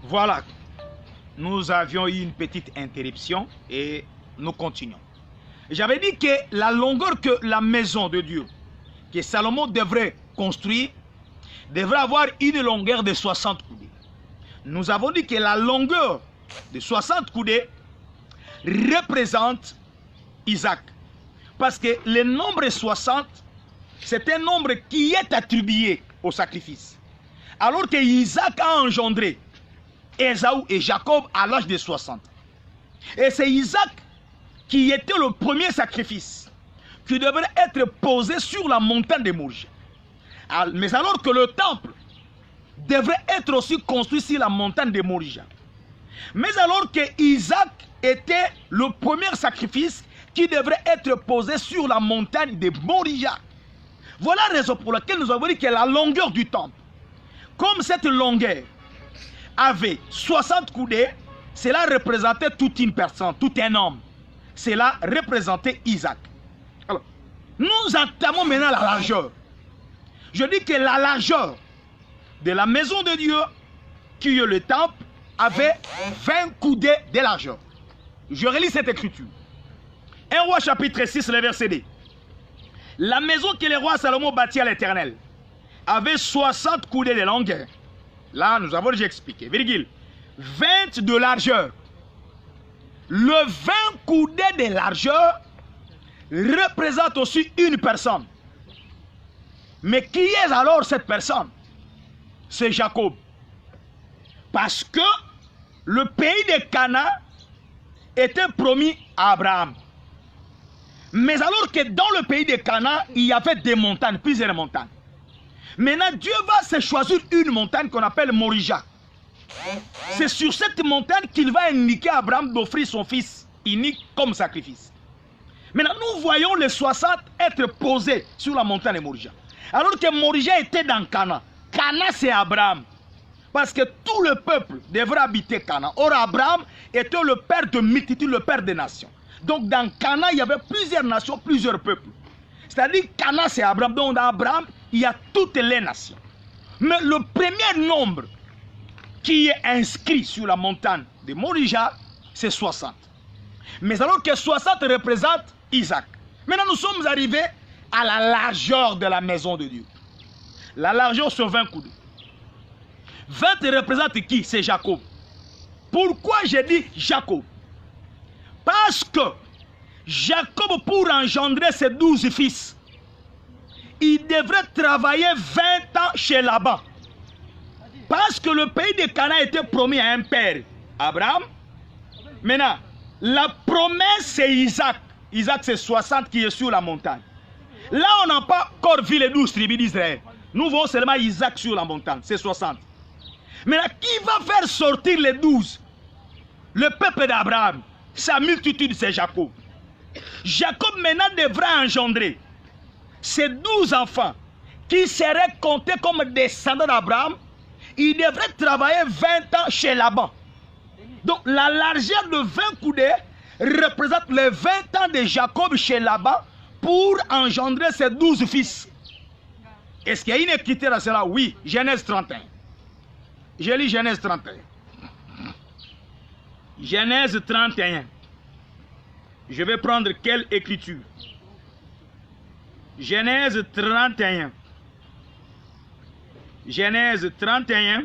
Voilà. Nous avions eu une petite interruption et nous continuons. J'avais dit que la longueur que la maison de Dieu, que Salomon devrait construire, devrait avoir une longueur de 60 coudées. Nous avons dit que la longueur de 60 coudées représente Isaac. Parce que le nombre 60, c'est un nombre qui est attribué au sacrifice. Alors que Isaac a engendré Ésaü et Jacob à l'âge de 60. Et c'est Isaac qui était le premier sacrifice qui devrait être posé sur la montagne de Moria. Mais alors que le temple devrait être aussi construit sur la montagne de Moria. Mais alors que Isaac était le premier sacrifice qui devrait être posé sur la montagne de Moria. Voilà la raison pour laquelle nous avons dit que la longueur du temple, comme cette longueur avait 60 coudées, cela représentait toute une personne, tout un homme. Cela représentait Isaac. Alors, nous entamons maintenant la largeur. Je dis que la largeur de la maison de Dieu, qui est le temple, avait 20 coudées de largeur. Je relis cette écriture. 1 Roi chapitre 6, le verset 2. La maison que le roi Salomon bâtit à l'Éternel avait 60 coudées de longueur. Là, nous avons déjà expliqué. Virgule. 20 de largeur. Le 20 coudées de largeur représente aussi une personne. Mais qui est alors cette personne? C'est Jacob. Parce que le pays de Canaan était promis à Abraham. Mais alors que dans le pays de Canaan, il y avait des montagnes, plusieurs montagnes. Maintenant, Dieu va se choisir une montagne qu'on appelle Moria. C'est sur cette montagne qu'il va indiquer à Abraham d'offrir son fils unique comme sacrifice. Maintenant, nous voyons les 60 être posés sur la montagne de Moria. Alors que Moria était dans Canaan. Canaan, c'est Abraham. Parce que tout le peuple devrait habiter Canaan. Or, Abraham était le père de multitudes, le père des nations. Donc, dans Canaan, il y avait plusieurs nations, plusieurs peuples. C'est-à-dire que Canaan, c'est Abraham. Donc, dans Abraham, il y a toutes les nations. Mais le premier nombre qui est inscrit sur la montagne de Moria, c'est 60. Mais alors que 60 représente Isaac. Maintenant, nous sommes arrivés à la largeur de la maison de Dieu. La largeur, c'est 20 coudées. 20 représente qui? C'est Jacob. Pourquoi j'ai dit Jacob? Parce que Jacob, pour engendrer ses 12 fils, il devrait travailler 20 ans chez Laban. Parce que le pays de Canaan était promis à un père, Abraham. Maintenant, la promesse, c'est Isaac. Isaac, c'est 60 qui est sur la montagne. Là, on n'a pas encore vu les 12 tribus d'Israël. Nous voyons seulement Isaac sur la montagne, c'est 60. Maintenant, qui va faire sortir les 12? Le peuple d'Abraham. Sa multitude, c'est Jacob. Jacob maintenant devra engendrer ces 12 enfants qui seraient comptés comme descendants d'Abraham. Il devrait travailler 20 ans chez Laban. Donc la largeur de 20 coudées représente les 20 ans de Jacob chez Laban pour engendrer ses 12 fils. Est-ce qu'il y a une équité à cela? Oui, Genèse 31. Je lis Genèse 31. Genèse 31. Je vais prendre quelle écriture? Genèse 31. Genèse 31.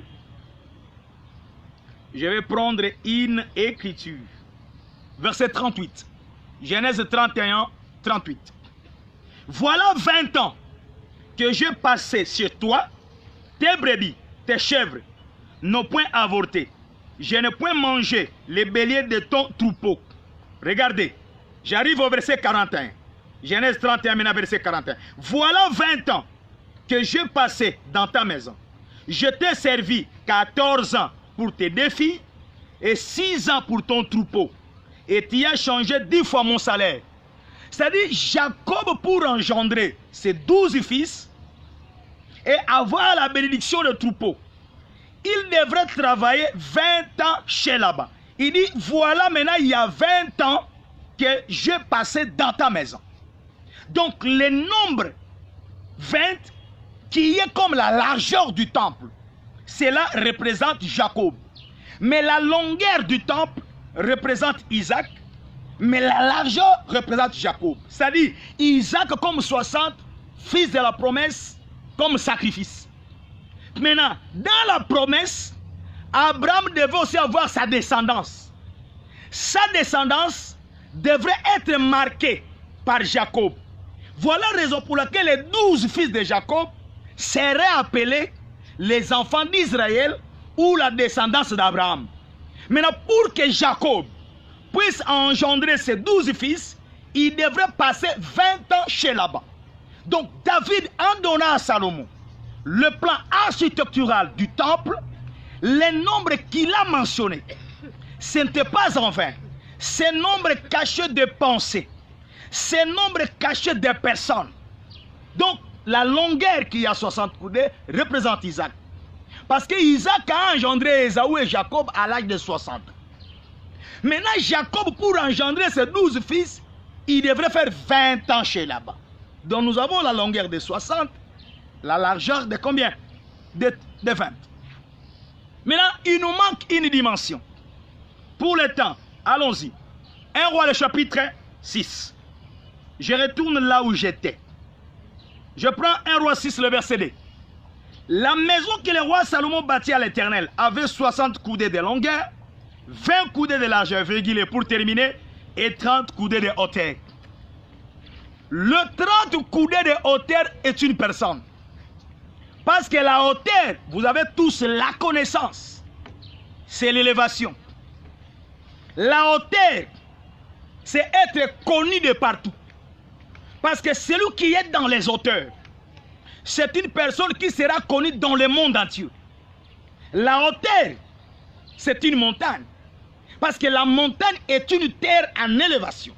Je vais prendre une écriture. Verset 38. Genèse 31, 38. Voilà 20 ans que j'ai passé chez toi, tes brebis, tes chèvres n'ont point avorté. Je n'ai point mangé les béliers de ton troupeau. Regardez, j'arrive au verset 41. Genèse 31, maintenant verset 41. Voilà 20 ans que j'ai passé dans ta maison. Je t'ai servi 14 ans pour tes 2 filles et 6 ans pour ton troupeau. Et tu as changé 10 fois mon salaire. C'est-à-dire, Jacob, pour engendrer ses 12 fils et avoir la bénédiction de troupeau, il devrait travailler 20 ans chez Laban. Il dit, voilà maintenant, il y a 20 ans que j'ai passé dans ta maison. Donc, le nombre 20, qui est comme la largeur du temple, cela représente Jacob. Mais la longueur du temple représente Isaac, mais la largeur représente Jacob. C'est-à-dire Isaac comme 60, fils de la promesse, comme sacrifice. Maintenant, dans la promesse, Abraham devait aussi avoir sa descendance. Sa descendance devrait être marquée par Jacob. Voilà la raison pour laquelle les 12 fils de Jacob seraient appelés les enfants d'Israël ou la descendance d'Abraham. Maintenant, pour que Jacob puisse engendrer ses 12 fils, il devrait passer 20 ans chez Laban. Donc David, en donnant à Salomon le plan architectural du temple, les nombres qu'il a mentionnés, ce n'était pas en vain. Ces nombres cachaient des pensées, ces nombres cachaient des personnes. Donc la longueur qui a 60 coudées représente Isaac. Parce que Isaac a engendré Ésaü et Jacob à l'âge de 60. Maintenant, Jacob, pour engendrer ses 12 fils, il devrait faire 20 ans chez Laban. Donc nous avons la longueur de 60, la largeur de combien? De 20. Maintenant, il nous manque une dimension. Pour le temps, allons-y. 1 Roi, le chapitre 6. Je retourne là où j'étais. Je prends 1 Roi 6, le verset 2. La maison que le roi Salomon bâtit à l'Éternel avait 60 coudées de longueur, 20 coudées de largeur, virgule, pour terminer, et 30 coudées de hauteur. Le 30 coudées de hauteur est une personne. Parce que la hauteur, vous avez tous la connaissance. C'est l'élévation. La hauteur, c'est être connu de partout. Parce que celui qui est dans les hauteurs, c'est une personne qui sera connue dans le monde entier. La hauteur, c'est une montagne. Parce que la montagne est une terre en élévation.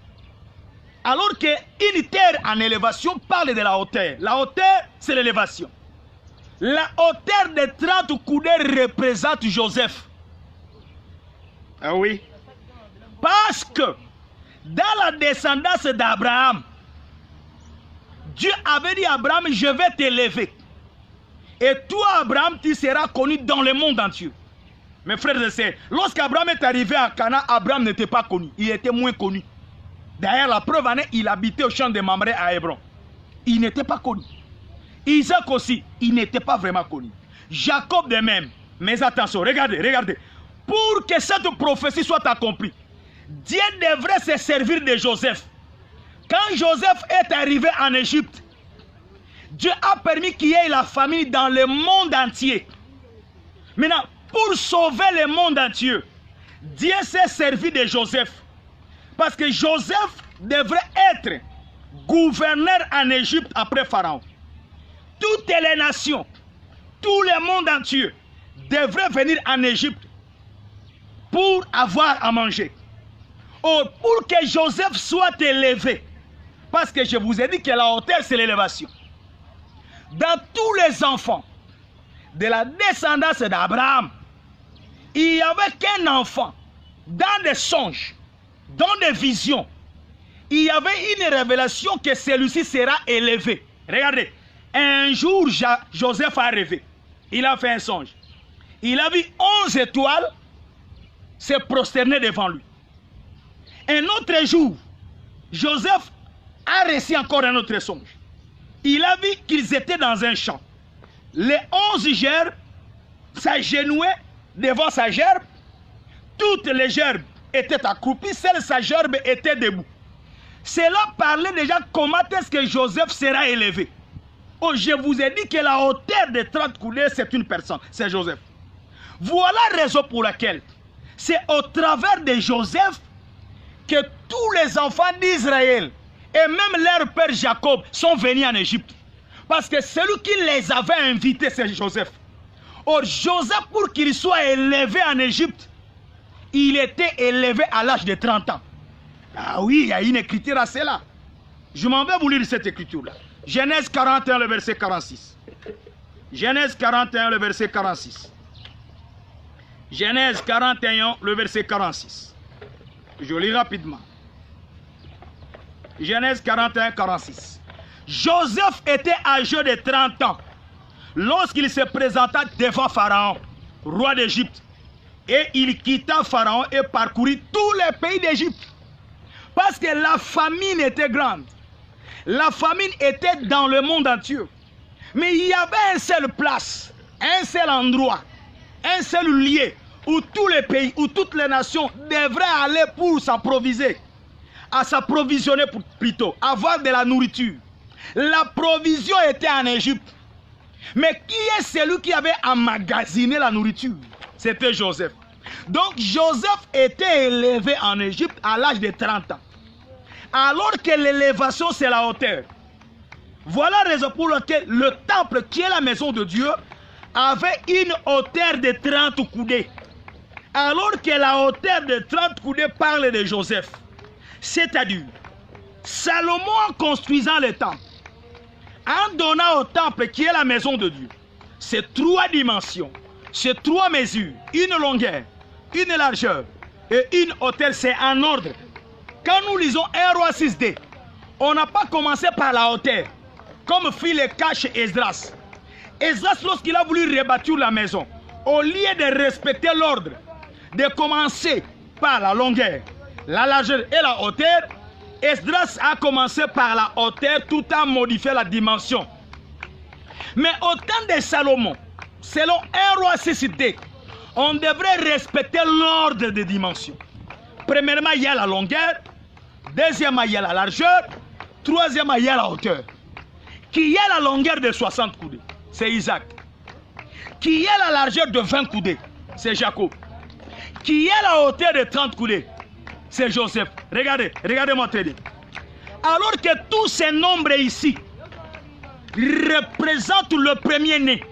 Alors qu'une terre en élévation parle de la hauteur. La hauteur, c'est l'élévation. La hauteur de 30 coudées représente Joseph. Ah oui. Parce que dans la descendance d'Abraham, Dieu avait dit à Abraham, je vais t'élever. Et toi, Abraham, tu seras connu dans le monde entier. Mes frères et sœurs, lorsqu'Abraham est arrivé à Cana, Abraham n'était pas connu. Il était moins connu. D'ailleurs, la preuve en est, il habitait au champ de Mamré à Hébron. Il n'était pas connu. Isaac aussi, il n'était pas vraiment connu. Jacob de même. Mais attention, regardez, regardez. Pour que cette prophétie soit accomplie, Dieu devrait se servir de Joseph. Quand Joseph est arrivé en Égypte, Dieu a permis qu'il y ait la famille dans le monde entier. Maintenant, pour sauver le monde entier, Dieu s'est servi de Joseph. Parce que Joseph devrait être gouverneur en Égypte après Pharaon. Toutes les nations, tout le monde entier devrait venir en Égypte pour avoir à manger. Or, pour que Joseph soit élevé, parce que je vous ai dit que la hauteur, c'est l'élévation. Dans tous les enfants de la descendance d'Abraham, il n'y avait qu'un enfant, dans des songes, dans des visions, il y avait une révélation que celui-ci sera élevé. Regardez, un jour, Joseph a rêvé. Il a fait un songe. Il a vu 11 étoiles se prosterner devant lui. Un autre jour, Joseph a reçu encore un autre songe. Il a vu qu'ils étaient dans un champ. Les 11 gerbes s'agenouaient devant sa gerbe. Toutes les gerbes étaient accroupies, seule sa gerbe était debout. Cela parlait déjà comment est-ce que Joseph sera élevé. Oh, je vous ai dit que la hauteur de 30 coudées, c'est une personne, c'est Joseph. Voilà la raison pour laquelle c'est au travers de Joseph que tous les enfants d'Israël et même leur père Jacob sont venus en Égypte. Parce que celui qui les avait invités, c'est Joseph. Or, Joseph, pour qu'il soit élevé en Égypte, il était élevé à l'âge de 30 ans. Ah oui, il y a une écriture à cela. Je m'en vais vous lire cette écriture-là. Genèse 41, le verset 46. Genèse 41, le verset 46. Genèse 41, le verset 46. Je lis rapidement. Genèse 41, 46. Joseph était âgé de 30 ans lorsqu'il se présenta devant Pharaon. roi d'Égypte. Et il quitta Pharaon et parcourut tous les pays d'Égypte. Parce que la famine était grande. La famine était dans le monde entier. Mais il y avait une seule place, un seul endroit, un seul lieu où tous les pays, où toutes les nations devraient aller pour s'approvisionner, plutôt, avoir de la nourriture. La provision était en Égypte. Mais qui est celui qui avait emmagasiné la nourriture? C'était Joseph. Donc Joseph était élevé en Égypte à l'âge de 30 ans. Alors que l'élévation, c'est la hauteur. Voilà la raison pour laquelle le temple, qui est la maison de Dieu, avait une hauteur de 30 coudées. Alors que la hauteur de 30 coudées parle de Joseph. C'est-à-dire, Salomon en construisant le temple, en donnant au temple qui est la maison de Dieu, c'est 3 dimensions, c'est 3 mesures, une longueur, une largeur et une hauteur, c'est en ordre. Quand nous lisons 1 Roi 6d, on n'a pas commencé par la hauteur, comme fit le cas chez Esdras. Esdras, lorsqu'il a voulu rebâtir la maison, au lieu de respecter l'ordre, de commencer par la longueur, la largeur et la hauteur, Esdras a commencé par la hauteur tout en modifiant la dimension. Mais au temps de Salomon, selon 1 Roi 6d, on devrait respecter l'ordre des dimensions. Premièrement, il y a la longueur. Deuxièmement, il y a la largeur. Troisièmement, il y a la hauteur. Qui a la longueur de 60 coudées? C'est Isaac. Qui a la largeur de 20 coudées? C'est Jacob. Qui a la hauteur de 30 coudées? C'est Joseph. Regardez, regardez-moi très bien. Alors que tous ces nombres ici représentent le premier-né.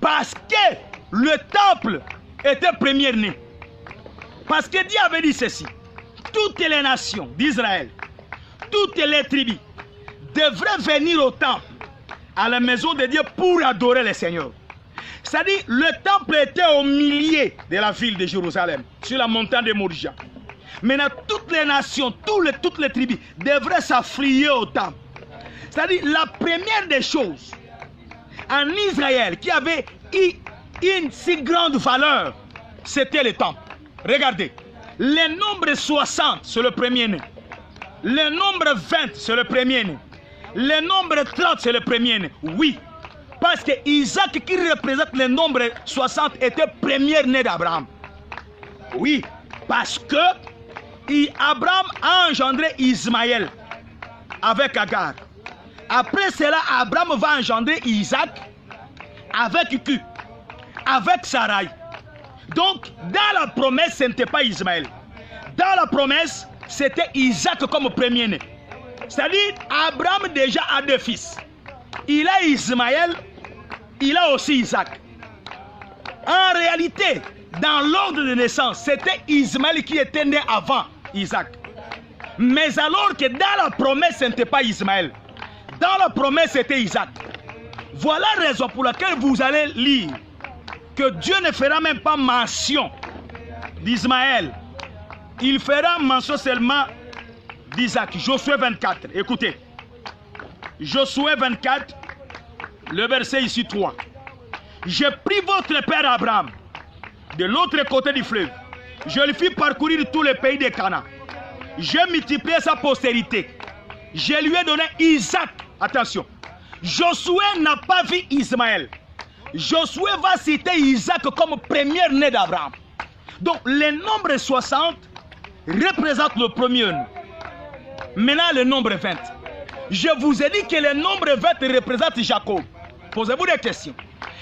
Parce que le temple était premier-né. Parce que Dieu avait dit ceci. Toutes les nations d'Israël, toutes les tribus devraient venir au temple, à la maison de Dieu pour adorer le Seigneur. C'est-à-dire, le temple était au milieu de la ville de Jérusalem, sur la montagne de Moria. Maintenant, toutes les nations, toutes les tribus devraient s'afflier au temple. C'est-à-dire, la première des choses en Israël qui avait une si grande valeur, c'était le temple. Regardez, le nombre 60, c'est le premier-né. Le nombre 20, c'est le premier-né. Le nombre 30, c'est le premier-né. Oui, parce que Isaac, qui représente le nombre 60, était premier-né d'Abraham. Oui, parce que Abraham a engendré Ismaël avec Agar. Après cela, Abraham va engendrer Isaac avec Q, avec Sarai. Donc, dans la promesse, ce n'était pas Ismaël. Dans la promesse, c'était Isaac comme premier-né. C'est-à-dire, Abraham déjà a 2 fils. Il a Ismaël, il a aussi Isaac. En réalité, dans l'ordre de naissance, c'était Ismaël qui était né avant Isaac. Mais alors que dans la promesse, ce n'était pas Ismaël. Dans la promesse, c'était Isaac. Voilà la raison pour laquelle vous allez lire que Dieu ne fera même pas mention d'Ismaël. Il fera mention seulement d'Isaac. Josué 24, écoutez. Josué 24, le verset ici 3. J'ai pris votre père Abraham de l'autre côté du fleuve. Je lui fis parcourir tous les pays de Canaan. J'ai multiplié sa postérité. Je lui ai donné Isaac. Attention. Josué n'a pas vu Ismaël. Josué va citer Isaac comme premier-né d'Abraham. Donc, le nombre 60 représente le premier-né. Maintenant, le nombre 20. Je vous ai dit que le nombre 20 représente Jacob. Posez-vous des questions.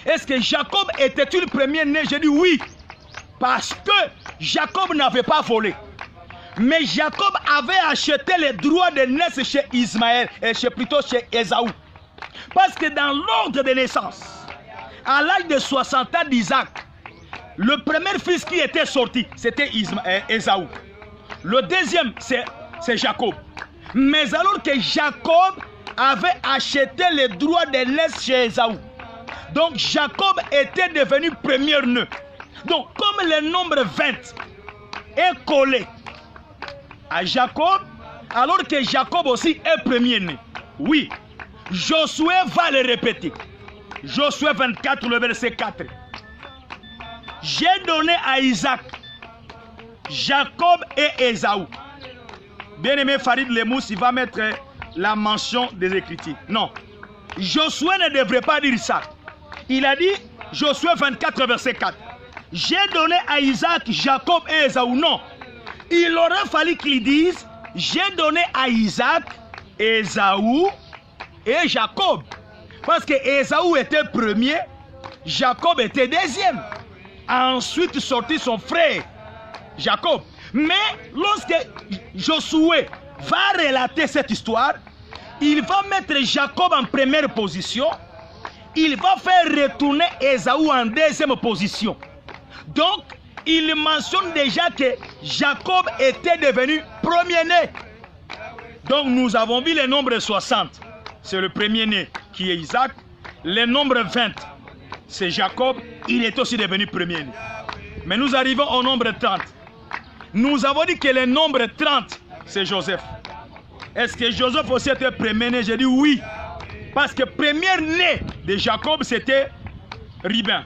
Est-ce que Jacob était-il le premier-né? Je dis oui. Parce que Jacob n'avait pas volé. Mais Jacob avait acheté les droits de naissance chez Ismaël, et plutôt chez Ésaü. Parce que dans l'ordre de naissance, à l'âge de 60 ans d'Isaac, le premier fils qui était sorti, c'était Ésaü. Le deuxième, c'est Jacob. Mais alors que Jacob avait acheté les droits de naissance chez Ésaü, donc Jacob était devenu premier-né. Donc comme le nombre 20 est collé à Jacob, alors que Jacob aussi est premier-né. Oui, Josué va le répéter. Josué 24, le verset 4. j'ai donné à Isaac, Jacob et Ésaü. Bien-aimé Farid Lemous, il va mettre la mention des Écritures. Non. Josué ne devrait pas dire ça. Il a dit, Josué 24, verset 4. J'ai donné à Isaac, Jacob et Ésaü. Non. Il aurait fallu qu'il dise, j'ai donné à Isaac, Ésaü et Jacob. Parce que Ésaü était premier, Jacob était deuxième. Ensuite sortit son frère, Jacob. Mais lorsque Josué va relater cette histoire, il va mettre Jacob en première position. Il va faire retourner Ésaü en deuxième position. Donc, il mentionne déjà que Jacob était devenu premier-né. Donc, nous avons vu le nombre 60. C'est le premier-né qui est Isaac. Le nombre 20, c'est Jacob. Il est aussi devenu premier-né. Mais nous arrivons au nombre 30. Nous avons dit que le nombre 30, c'est Joseph. Est-ce que Joseph aussi était premier-né? J'ai dit oui. Parce que premier-né de Jacob, c'était Rubin.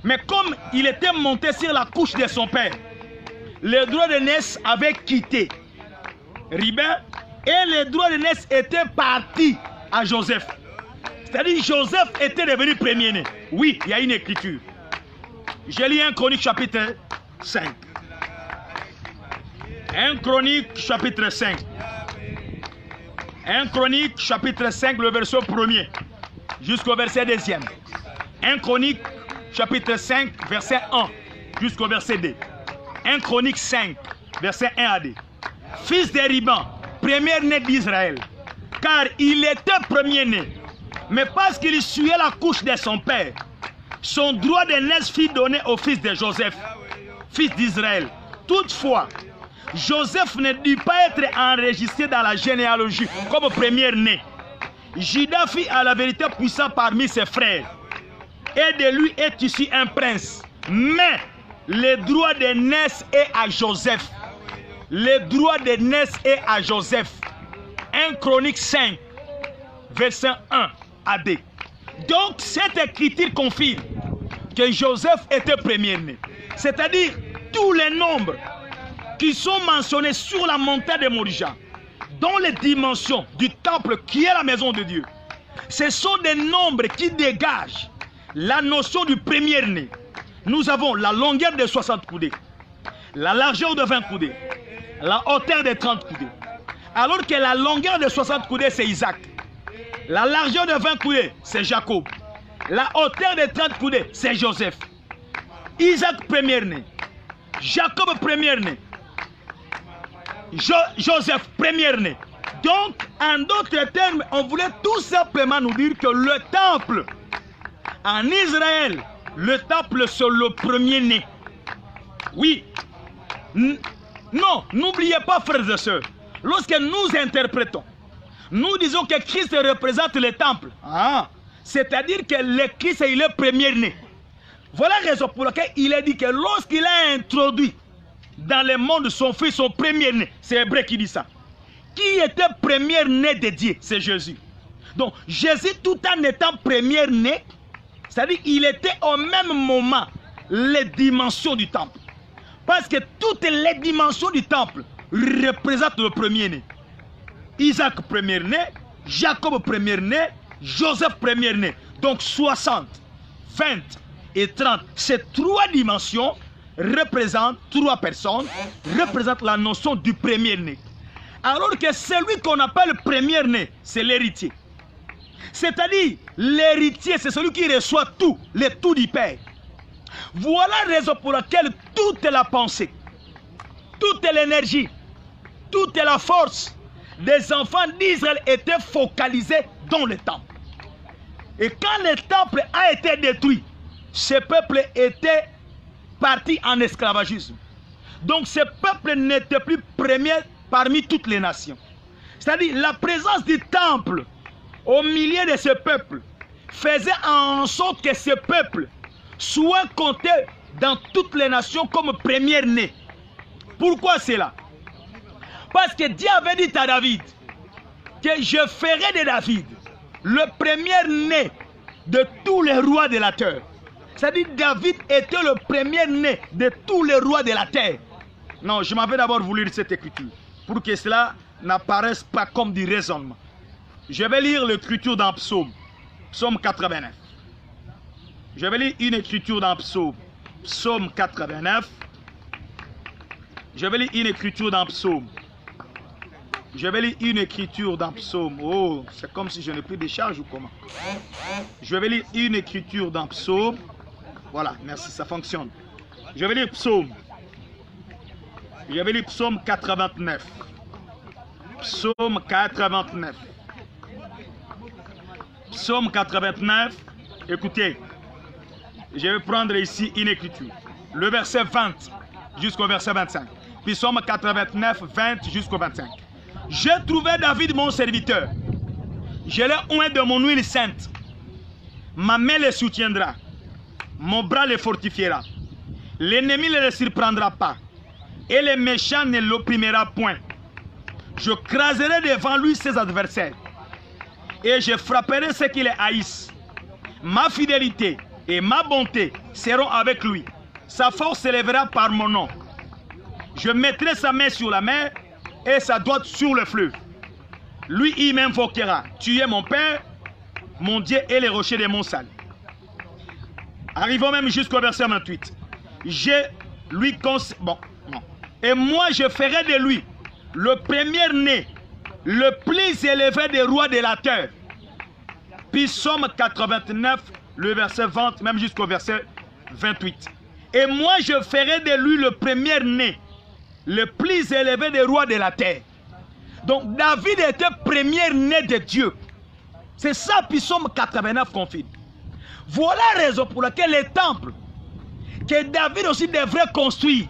Mais comme il était monté sur la couche de son père, le droit de naissance avait quitté Rubin et le droit de naissance était parti à Joseph. C'est-à-dire Joseph était devenu premier-né. Oui, il y a une écriture. J'ai lu 1 Chronique chapitre 5. 1 Chronique chapitre 5. 1 Chronique chapitre 5, le verset 1er jusqu'au verset 2e. 1 Chronique chapitre 5, verset 1 jusqu'au verset 2. 1 Chronique 5, verset 1 à 2. Fils de Riban, premier-né d'Israël, car il était premier-né, mais parce qu'il suivait la couche de son père, son droit de naissance fut donné au fils de Joseph, fils d'Israël. Toutefois, Joseph ne dut pas être enregistré dans la généalogie comme premier-né. Judas fut à la vérité puissant parmi ses frères, et de lui est issu un prince. Mais le droit de naissance est à Joseph. Le droit de naissance est à Joseph. 1 Chronique 5, verset 1 à 2. Donc, cette écriture confirme que Joseph était premier-né. C'est-à-dire, tous les nombres qui sont mentionnés sur la montagne de Morija, dans les dimensions du temple qui est la maison de Dieu, ce sont des nombres qui dégagent la notion du premier-né. Nous avons la longueur de 60 coudées, la largeur de 20 coudées, la hauteur de 30 coudées. Alors que la longueur de 60 coudées, c'est Isaac. La largeur de 20 coudées, c'est Jacob. La hauteur de 30 coudées, c'est Joseph. Isaac premier-né. Jacob premier-né. Joseph premier-né. Donc, en d'autres termes, on voulait tout simplement nous dire que le temple, en Israël, le temple c'est le premier-né. Oui. Non, n'oubliez pas, frères et sœurs, lorsque nous interprétons, nous disons que Christ représente le temple. C'est-à-dire que le Christ, il est premier-né. Voilà la raison pour laquelle il a dit que lorsqu'il a introduit dans le monde son fils, son premier-né, c'est Hébreu qui dit ça. Qui était premier-né de Dieu? C'est Jésus. Donc, Jésus, tout en étant premier-né, c'est-à-dire qu'il était au même moment les dimensions du temple. Parce que toutes les dimensions du temple représentent le premier-né. Isaac premier-né, Jacob premier-né, Joseph premier-né. Donc 60, 20 et 30, ces trois dimensions représentent trois personnes, représentent la notion du premier-né. Alors que celui qu'on appelle premier-né, c'est l'héritier. C'est-à-dire, l'héritier, c'est celui qui reçoit tout, le tout du Père. Voilà la raison pour laquelle toute la pensée, toute l'énergie, toute la force des enfants d'Israël était focalisée dans le temple. Et quand le temple a été détruit, ce peuple était parti en esclavagisme. Donc ce peuple n'était plus premier parmi toutes les nations. C'est-à-dire la présence du temple au milieu de ce peuple faisait en sorte que ce peuple soit compté dans toutes les nations comme premier-né. Pourquoi cela? Parce que Dieu avait dit à David que je ferai de David le premier-né de tous les rois de la terre. C'est-à-dire David était le premier-né de tous les rois de la terre. Non, je m'avais d'abord voulu lire cette écriture pour que cela n'apparaisse pas comme du raisonnement. Je vais lire l'écriture dans Psaume, Psaume 89. Je vais lire une écriture dans Psaume, Psaume 89. Je vais lire une écriture dans Psaume. Je vais lire une écriture dans Psaume. Oh, c'est comme si je n'ai plus de charge ou comment? Je vais lire une écriture dans Psaume. Voilà, merci, ça fonctionne. Je vais lire Psaume. Je vais lire Psaume 89. Psaume 89. Psaume 89. Écoutez, je vais prendre ici une écriture. Le verset 20 jusqu'au verset 25. Puis Psaume 89, 20 jusqu'au 25. J'ai trouvé David mon serviteur. Je l'ai oint de mon huile sainte. Ma main le soutiendra. Mon bras le fortifiera. L'ennemi ne le surprendra pas. Et les méchants ne l'opprimera point. Je craserai devant lui ses adversaires. Et je frapperai ceux qui les haïssent. Ma fidélité et ma bonté seront avec lui. Sa force s'élèvera par mon nom. Je mettrai sa main sur la mer et sa droite sur le fleuve. Lui, il m'invoquera. Tu es mon Père, mon Dieu et les rochers de mon salut. Arrivons même jusqu'au verset 28. Et moi, je ferai de lui le premier-né, le plus élevé des rois de la terre. Puis Psaume 89, le verset 20, même jusqu'au verset 28. Et moi, je ferai de lui le premier-né, le plus élevé des rois de la terre. Donc David était premier-né de Dieu. C'est ça, puis Psaume 89 confirme. Voilà la raison pour laquelle les temples que David aussi devrait construire,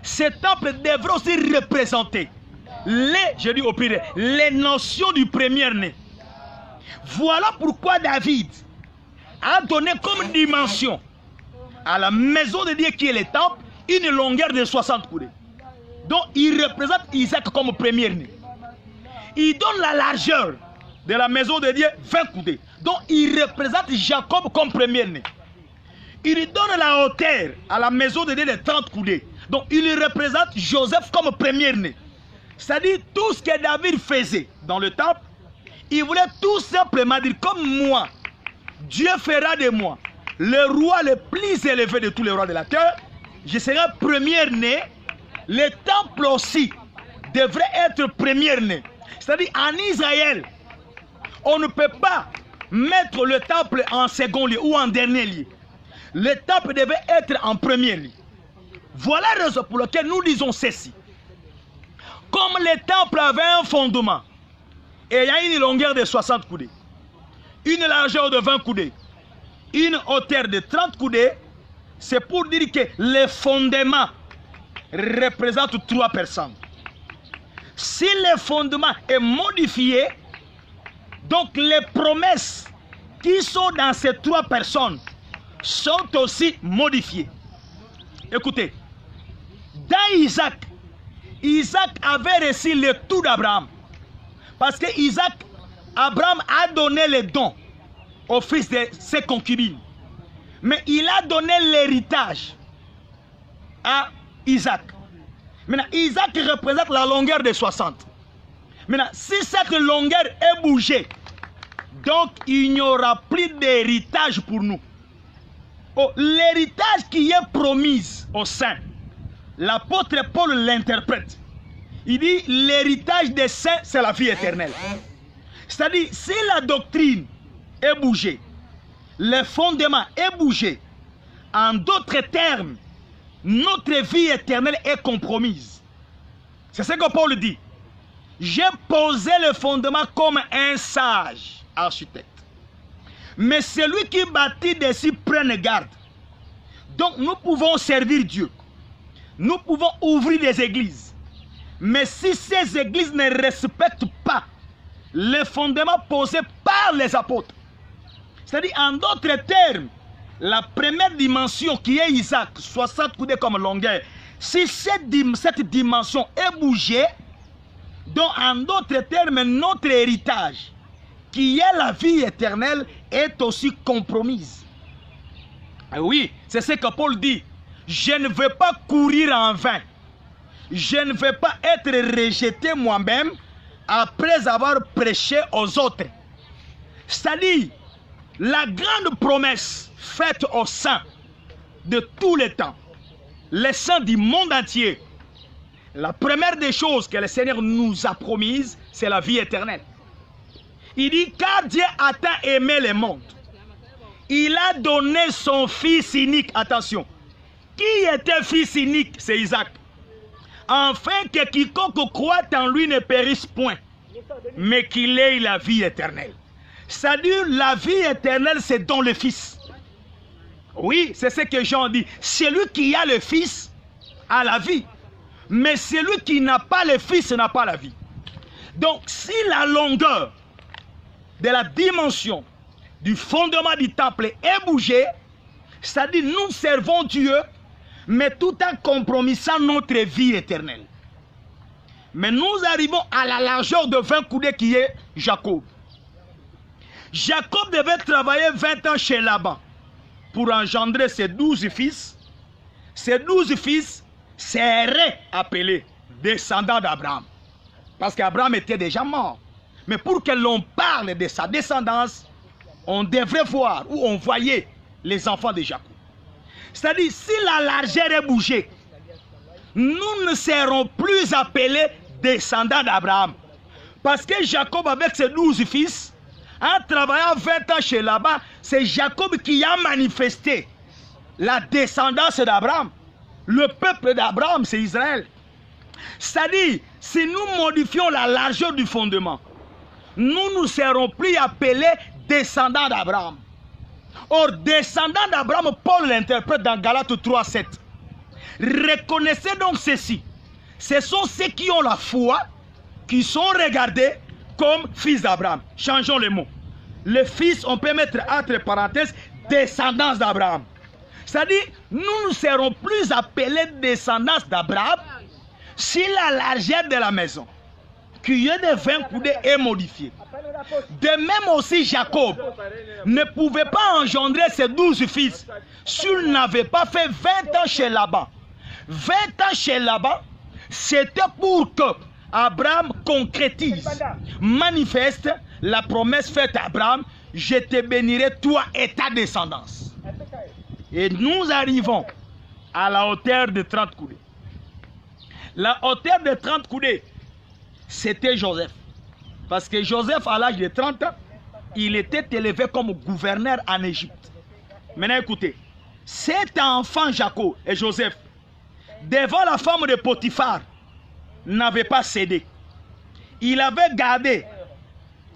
ces temples devraient aussi représenter les notions du premier-né. Voilà pourquoi David a donné comme dimension à la maison de Dieu qui est le temple une longueur de 60 coudées. Donc il représente Isaac comme premier-né. Il donne la largeur de la maison de Dieu 20 coudées. Donc il représente Jacob comme premier-né. Il donne la hauteur à la maison de Dieu de 30 coudées. Donc il représente Joseph comme premier-né. C'est-à-dire tout ce que David faisait dans le temple, il voulait tout simplement dire comme moi, Dieu fera de moi le roi le plus élevé de tous les rois de la terre. Je serai premier-né. Le temple aussi devrait être premier-né. C'est-à-dire en Israël, on ne peut pas mettre le temple en second lieu ou en dernier lieu. Le temple devait être en premier lieu. Voilà la raison pour laquelle nous disons ceci. Comme le temple avait un fondement, et il y a une longueur de 60 coudées, une largeur de 20 coudées, une hauteur de 30 coudées, c'est pour dire que le fondement représente 3 personnes. Si le fondement est modifié, donc les promesses qui sont dans ces 3 personnes sont aussi modifiées. Écoutez, dans Isaac, Isaac avait reçu le tout d'Abraham. Parce que Abraham a donné les dons au fils de ses concubines. Mais il a donné l'héritage à Isaac. Maintenant, Isaac représente la longueur de 60. Maintenant, si cette longueur est bougée, donc il n'y aura plus d'héritage pour nous. Oh, l'héritage qui est promis aux saints, l'apôtre Paul l'interprète. Il dit l'héritage des saints, c'est la vie éternelle. C'est-à-dire, si la doctrine est bougée, le fondement est bougé, en d'autres termes, notre vie éternelle est compromise. C'est ce que Paul dit. J'ai posé le fondement comme un sage architecte. Mais celui qui bâtit dessus prenne garde. Donc nous pouvons servir Dieu. Nous pouvons ouvrir des églises. Mais si ces églises ne respectent pas le fondement posé par les apôtres, c'est-à-dire en d'autres termes, la première dimension qui est Isaac, 60 coudées comme longueur, si cette dimension est bougée, donc en d'autres termes, notre héritage, qui est la vie éternelle, est aussi compromise. Oui, c'est ce que Paul dit. Je ne veux pas courir en vain. Je ne veux pas être rejeté moi-même après avoir prêché aux autres. C'est-à-dire, la grande promesse faite aux saints de tous les temps, les saints du monde entier, la première des choses que le Seigneur nous a promises, c'est la vie éternelle. Il dit, car Dieu a tant aimé le monde, il a donné son fils unique. Attention, qui était fils unique? C'est Isaac. Afin que quiconque croit en lui ne périsse point, mais qu'il ait la vie éternelle. C'est-à-dire, la vie éternelle, c'est dans le Fils. Oui, c'est ce que Jean dit. Celui qui a le Fils a la vie. Mais celui qui n'a pas le Fils n'a pas la vie. Donc, si la longueur de la dimension du fondement du temple est bougée, c'est-à-dire nous servons Dieu, mais tout en compromissant notre vie éternelle. Mais nous arrivons à la largeur de 20 coudées qui est Jacob. Jacob devait travailler 20 ans chez Laban pour engendrer ses 12 fils. Ces 12 fils seraient appelés descendants d'Abraham. Parce qu'Abraham était déjà mort. Mais pour que l'on parle de sa descendance, on devrait voir où on voyait les enfants de Jacob. C'est-à-dire, si la largeur est bougée, nous ne serons plus appelés descendants d'Abraham. Parce que Jacob, avec ses 12 fils, en travaillant 20 ans chez Laban, c'est Jacob qui a manifesté la descendance d'Abraham. Le peuple d'Abraham, c'est Israël. C'est-à-dire, si nous modifions la largeur du fondement, nous ne serons plus appelés descendants d'Abraham. Or, descendants d'Abraham, Paul l'interprète dans Galates 3, 7. Reconnaissez donc ceci. Ce sont ceux qui ont la foi, qui sont regardés comme fils d'Abraham. Changeons les mots. Le fils, on peut mettre entre parenthèses, descendance d'Abraham. C'est-à-dire, nous ne serons plus appelés descendance d'Abraham si la largeur de la maison, qui est de 20 coudées, est modifiée. De même aussi Jacob ne pouvait pas engendrer ses 12 fils s'il n'avait pas fait 20 ans chez Laban. 20 ans chez Laban, c'était pour que Abraham concrétise, manifeste la promesse faite à Abraham, je te bénirai toi et ta descendance. Et nous arrivons à la hauteur de 30 coudées. La hauteur de 30 coudées, c'était Joseph. Parce que Joseph, à l'âge de 30 ans, il était élevé comme gouverneur en Égypte. Maintenant écoutez, cet enfant Jacob et Joseph, devant la femme de Potiphar, n'avait pas cédé. Il avait gardé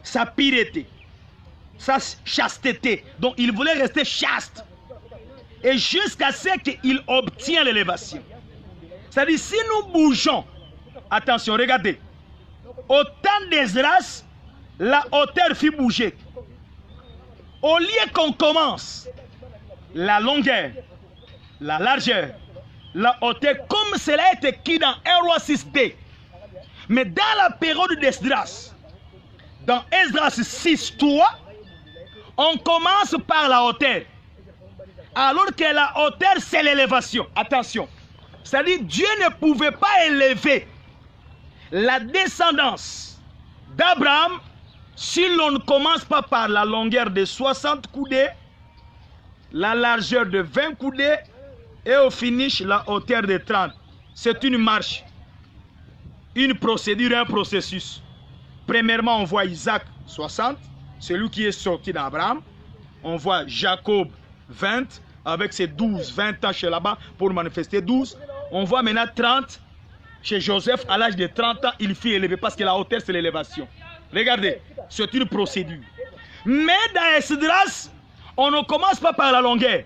sa pureté, sa chasteté. Donc il voulait rester chaste. Et jusqu'à ce qu'il obtient l'élévation. C'est-à-dire, si nous bougeons, attention, regardez, au temps d'Esdras, la hauteur fit bouger. Au lieu qu'on commence la longueur, la largeur, la hauteur, comme cela a été écrit dans 1 Roi 6b. Mais dans la période d'Esdras, dans Esdras 6.3, on commence par la hauteur. Alors que la hauteur, c'est l'élévation. Attention. C'est-à-dire, Dieu ne pouvait pas élever la descendance d'Abraham si l'on ne commence pas par la longueur de 60 coudées, la largeur de 20 coudées et au finish la hauteur de 30. C'est une marche, une procédure, un processus. Premièrement, on voit Isaac 60, celui qui est sorti d'Abraham. On voit Jacob 20, avec ses 12, 20 ans chez Laban pour manifester 12. On voit maintenant 30 chez Joseph, à l'âge de 30 ans, il fut élevé parce que la hauteur, c'est l'élévation. Regardez, c'est une procédure. Mais dans Esdras, on ne commence pas par la longueur.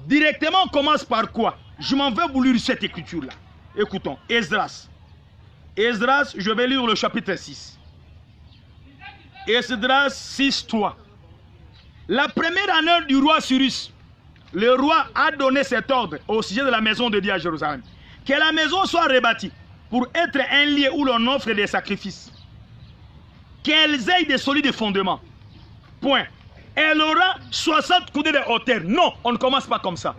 Directement, on commence par quoi? Je m'en vais vous lire cette écriture-là. Écoutons, Esdras. Esdras, je vais lire le chapitre 6. Esdras 6.3. La première année du roi Cyrus, le roi a donné cet ordre au sujet de la maison de Dieu à Jérusalem. Que la maison soit rebâtie pour être un lieu où l'on offre des sacrifices. Qu'elles aient des solides fondements. Point. elle aura 60 coudées de hauteur. Non, on ne commence pas comme ça.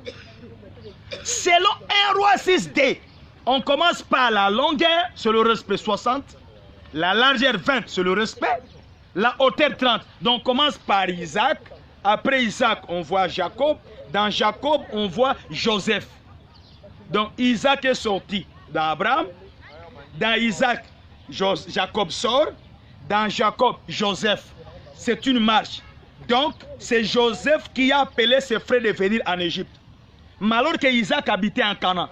Selon 1 roi 6D, on commence par la longueur, c'est le respect 60, la largeur 20, c'est le respect, la hauteur 30. Donc on commence par Isaac, après Isaac on voit Jacob, dans Jacob on voit Joseph. Donc Isaac est sorti d'Abraham, dans Isaac Jacob sort, dans Jacob Joseph. C'est une marche. Donc c'est Joseph qui a appelé ses frères de venir en Égypte. Mais alors que Isaac habitait en Canaan,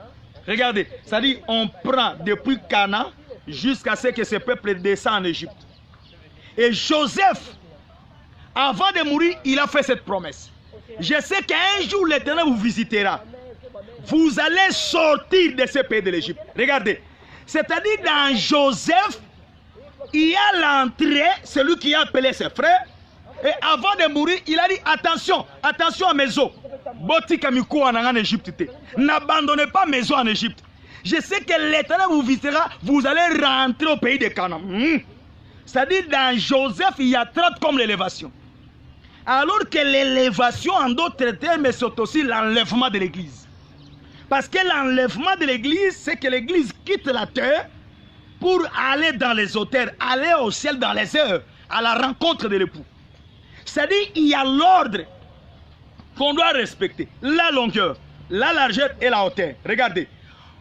regardez, c'est-à-dire on prend depuis Canaan jusqu'à ce que ce peuple descend en Égypte. Et Joseph, avant de mourir, il a fait cette promesse. Je sais qu'un jour l'Éternel vous visitera. Vous allez sortir de ce pays de l'Égypte. Regardez, c'est-à-dire dans Joseph, il y a l'entrée, celui qui a appelé ses frères. Et avant de mourir, il a dit attention, attention à mes os. En Égypte. N'abandonnez pas mes os en Égypte. Je sais que l'Éternel vous visitera, vous allez rentrer au pays de Canaan. C'est-à-dire dans Joseph, il y a 30 comme l'élévation. Alors que l'élévation, en d'autres termes, c'est aussi l'enlèvement de l'Église. Parce que l'enlèvement de l'Église, c'est que l'Église quitte la terre pour aller dans les hauteurs, aller au ciel dans les heures, à la rencontre de l'époux. C'est-à-dire il y a l'ordre qu'on doit respecter. La longueur, la largeur et la hauteur. Regardez,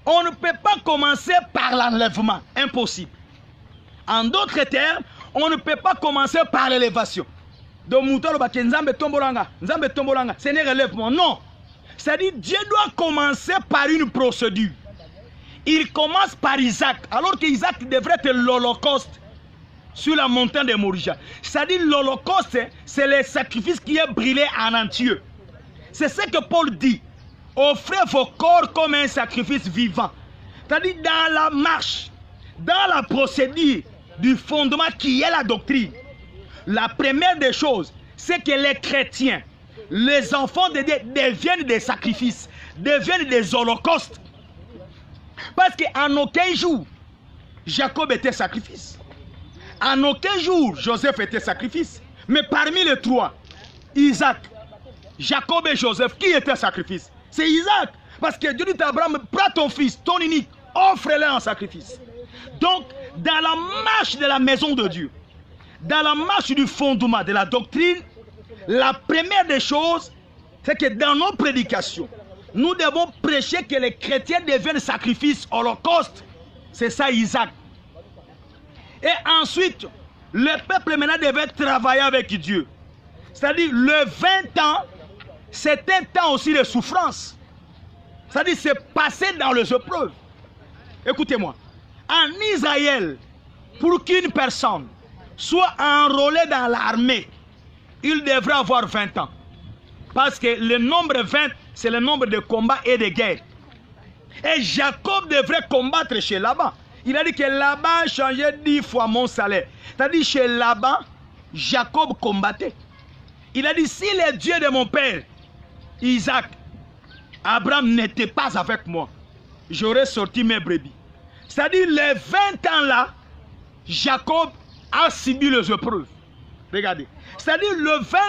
on ne peut pas commencer par l'enlèvement. Impossible. En d'autres termes, on ne peut pas commencer par l'élévation. Donc, ce n'est relèvement. Non. C'est-à-dire Dieu doit commencer par une procédure. Il commence par Isaac, alors qu'Isaac devrait être l'Holocauste sur la montagne de Moria. C'est-à-dire l'Holocauste, c'est le sacrifice qui est brûlé en entier. C'est ce que Paul dit. Offrez vos corps comme un sacrifice vivant. C'est-à-dire dans la marche, dans la procédure du fondement qui est la doctrine. La première des choses, c'est que les chrétiens, les enfants de Dieu deviennent des sacrifices, deviennent des holocaustes. Parce qu'en aucun jour, Jacob était sacrifice. En aucun jour, Joseph était sacrifice. Mais parmi les trois, Isaac, Jacob et Joseph, qui était sacrifice? C'est Isaac. Parce que Dieu dit à Abraham, prends ton fils, ton unique, offre-le en sacrifice. Donc, dans la marche de la maison de Dieu, dans la marche du fondement de la doctrine, la première des choses, c'est que dans nos prédications, nous devons prêcher que les chrétiens deviennent sacrifices holocauste. C'est ça Isaac. Et ensuite, le peuple maintenant devait travailler avec Dieu. C'est-à-dire, le 20 ans, c'est un temps aussi de souffrance. C'est-à-dire, c'est passé dans les épreuves. Écoutez-moi. En Israël, pour qu'une personne soit enrôlée dans l'armée, il devrait avoir 20 ans. Parce que le nombre 20, c'est le nombre de combats et de guerres. Et Jacob devrait combattre chez Laban. Il a dit que Laban changeait 10 fois mon salaire. C'est-à-dire chez Laban, Jacob combattait. Il a dit, si le Dieu de mon père, Isaac, Abraham n'était pas avec moi, j'aurais sorti mes brebis. C'est-à-dire les 20 ans là, Jacob a subi les épreuves. Regardez. C'est-à-dire le 20,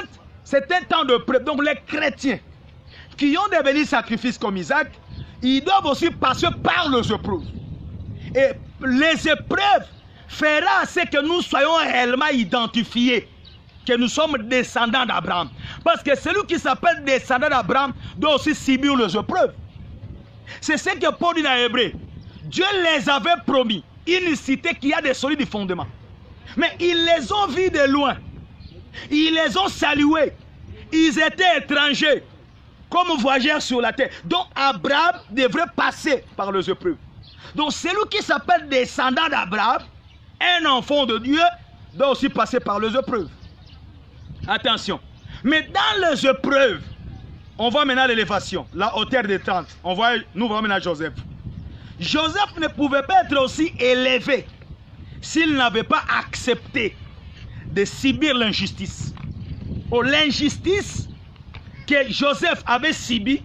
c'est un temps de preuve. Donc les chrétiens qui ont devenu sacrifices comme Isaac, ils doivent aussi passer par les épreuves. Et les épreuves feront ce que nous soyons réellement identifiés, que nous sommes descendants d'Abraham. Parce que celui qui s'appelle descendant d'Abraham doit aussi subir les épreuves. C'est ce que Paul dit dans Hébreu. Dieu les avait promis une cité qui a des solides fondements. Mais ils les ont vus de loin. Ils les ont salués. Ils étaient étrangers, comme voyageurs sur la terre. Donc Abraham devrait passer par les épreuves. Donc celui qui s'appelle descendant d'Abraham, un enfant de Dieu, doit aussi passer par les épreuves. Attention. Mais dans les épreuves, on voit maintenant l'élévation, la hauteur des 30. Nous voyons maintenant Joseph. Joseph ne pouvait pas être aussi élevé s'il n'avait pas accepté de subir l'injustice. L'injustice que Joseph avait subie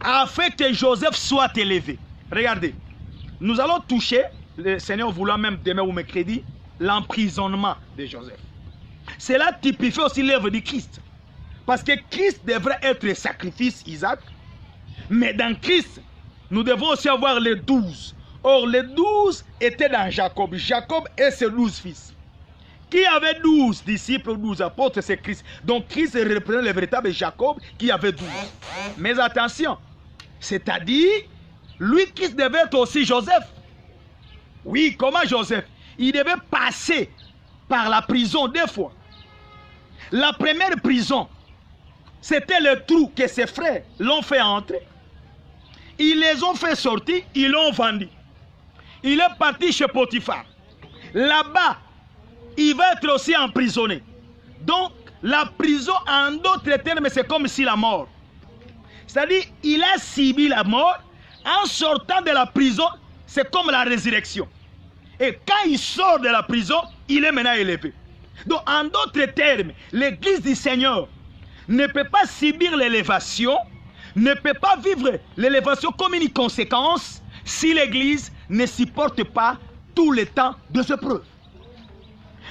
a fait que Joseph soit élevé. Regardez, nous allons toucher, le Seigneur voulant même demain ou mercredi, l'emprisonnement de Joseph. Cela typifie aussi l'œuvre du Christ. Parce que Christ devrait être le sacrifice, Isaac. Mais dans Christ, nous devons aussi avoir les 12. Or, les 12 étaient dans Jacob. Jacob et ses 12 fils. Qui avait 12 disciples, 12 apôtres, c'est Christ. Donc Christ représente le véritable Jacob qui avait 12. Mais attention, c'est-à-dire, lui, Christ devait être aussi Joseph. Oui, comment Joseph? Il devait passer par la prison 2 fois. La première prison, c'était le trou que ses frères l'ont fait entrer. Ils les ont fait sortir, ils l'ont vendu. Il est parti chez Potiphar. Là-bas, il va être aussi emprisonné. Donc, la prison, en d'autres termes, c'est comme si la mort. C'est-à-dire, il a subi la mort. En sortant de la prison, c'est comme la résurrection. Et quand il sort de la prison, il est maintenant élevé. Donc, en d'autres termes, l'Église du Seigneur ne peut pas subir l'élévation, ne peut pas vivre l'élévation comme une conséquence si l'Église ne supporte pas tout le temps de ses preuves.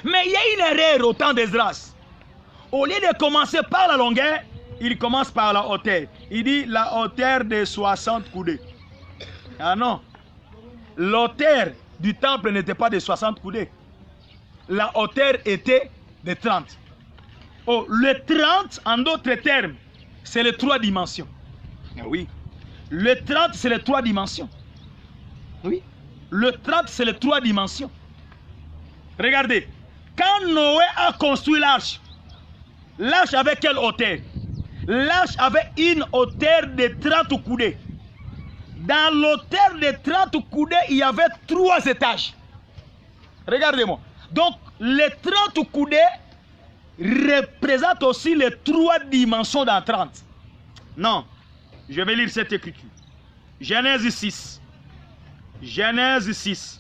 Mais il y a une erreur au temps d'Esdras. Au lieu de commencer par la longueur, il commence par la hauteur. Il dit la hauteur de 60 coudées. Ah non. L'hauteur du temple n'était pas de 60 coudées. La hauteur était de 30. Oh, le 30, en d'autres termes, c'est les 3 dimensions. Oui. Le 30, c'est les 3 dimensions. Oui. Le 30, c'est les 3 dimensions. Regardez. Quand Noé a construit l'arche, l'arche avait quelle hauteur? L'arche avait une hauteur de 30 coudées. Dans l'hauteur de 30 coudées, il y avait 3 étages. Regardez-moi. Donc, les 30 coudées représentent aussi les 3 dimensions dans 30. Non. Je vais lire cette écriture. Genèse 6. Genèse 6.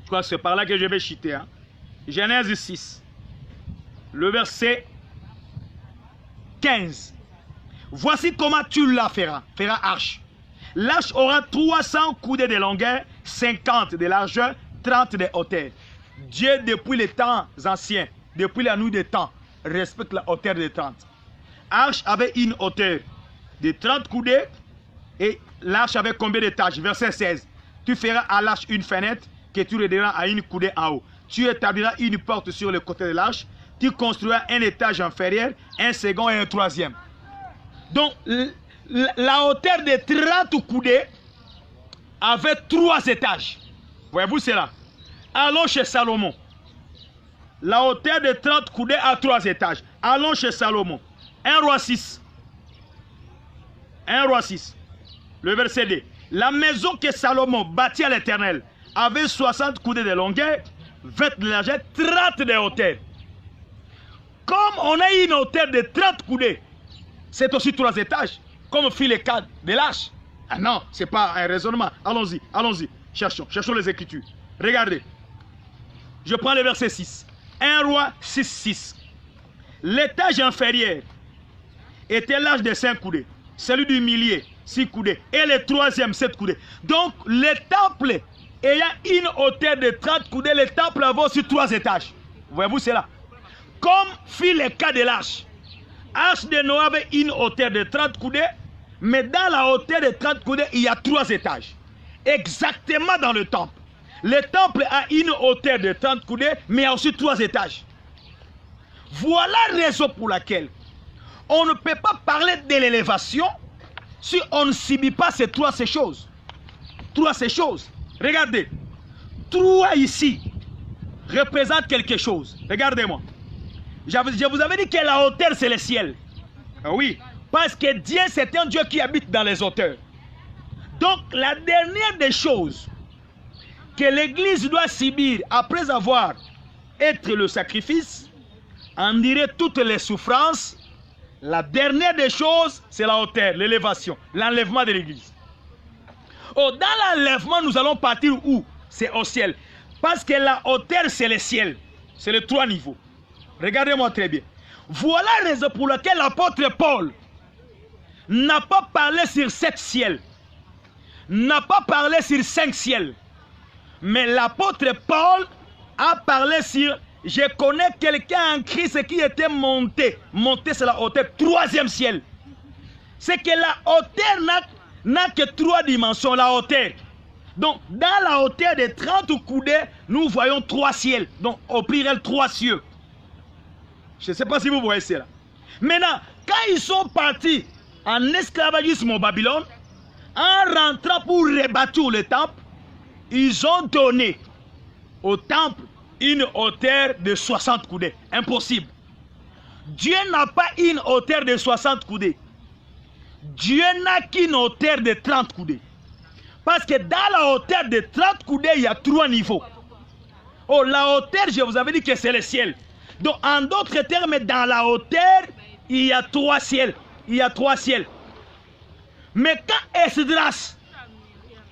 Je crois que c'est par là que je vais chuter. Hein? Genèse 6. Le verset 15. Voici comment tu la feras arche. L'arche aura 300 coudées de longueur, 50 de largeur, 30 de hauteur. Dieu, depuis les temps anciens, depuis la nuit des temps, respecte la hauteur de 30. L'arche avait une hauteur de 30 coudées et l'arche avait combien d'étages? Verset 16. Tu feras à l'arche une fenêtre que tu réduiras à une coudée en haut. Tu établiras une porte sur le côté de l'arche. Tu construiras un étage inférieur, un second et un troisième. Donc, la hauteur de 30 coudées avait 3 étages. Voyez-vous cela? Allons chez Salomon. La hauteur de 30 coudées a 3 étages. Allons chez Salomon. 1 Roi 6. 1 Roi 6. Le verset 2. La maison que Salomon bâtit à l'Éternel avait 60 coudées de longueur, 20 de largeur, 30 de hauteur. Comme on a une hauteur de 30 coudées, c'est aussi 3 étages, comme fit le cas de l'arche. Ah non, ce n'est pas un raisonnement. Allons-y, allons-y. Cherchons les Écritures. Regardez. Je prends le verset 6. 1 Roi 6, 6. L'étage inférieur était large de 5 coudées. Celui du milieu, 6 coudées. Et le troisième, 7 coudées. Donc, le temple ayant une hauteur de 30 coudées, le temple avait aussi 3 étages. Voyez-vous cela? Comme fit le cas de l'arche. L'arche de Noé avait une hauteur de 30 coudées, mais dans la hauteur de 30 coudées, il y a 3 étages. Exactement dans le temple. Le temple a une hauteur de 30 coudées, mais il y a aussi 3 étages. Voilà la raison pour laquelle on ne peut pas parler de l'élévation si on ne subit pas ces 3 choses. 3 choses. Regardez. 3 ici représentent quelque chose. Regardez-moi. Je vous avais dit que la hauteur, c'est le ciel. Oui. Parce que Dieu, c'est un Dieu qui habite dans les hauteurs. Donc, la dernière des choses que l'Église doit subir après avoir été le sacrifice, on dirait toutes les souffrances, la dernière des choses, c'est la hauteur, l'élévation, l'enlèvement de l'Église. Oh, dans l'enlèvement, nous allons partir où? C'est au ciel. Parce que la hauteur, c'est le ciel. C'est les 3 niveaux. Regardez-moi très bien. Voilà la raison pour laquelle l'apôtre Paul n'a pas parlé sur 7 ciels, n'a pas parlé sur 5 ciels, mais l'apôtre Paul a parlé sur Je connais quelqu'un en Christ qui était monté. Monté, c'est la hauteur, troisième ciel. C'est que la hauteur n'a que 3 dimensions, la hauteur. Donc, dans la hauteur de 30 coudées, nous voyons 3 ciels. Donc, au pluriel, 3 cieux. Je ne sais pas si vous voyez cela. Maintenant, quand ils sont partis en esclavagisme au Babylone, en rentrant pour rebâtir le temple, ils ont donné au temple une hauteur de 60 coudées. Impossible. Dieu n'a pas une hauteur de 60 coudées. Dieu n'a qu'une hauteur de 30 coudées. Parce que dans la hauteur de 30 coudées, il y a 3 niveaux. Oh, la hauteur, je vous avais dit que c'est le ciel. Donc, en d'autres termes, dans la hauteur, il y a 3 ciels. Il y a 3 ciels. Mais quand Esdras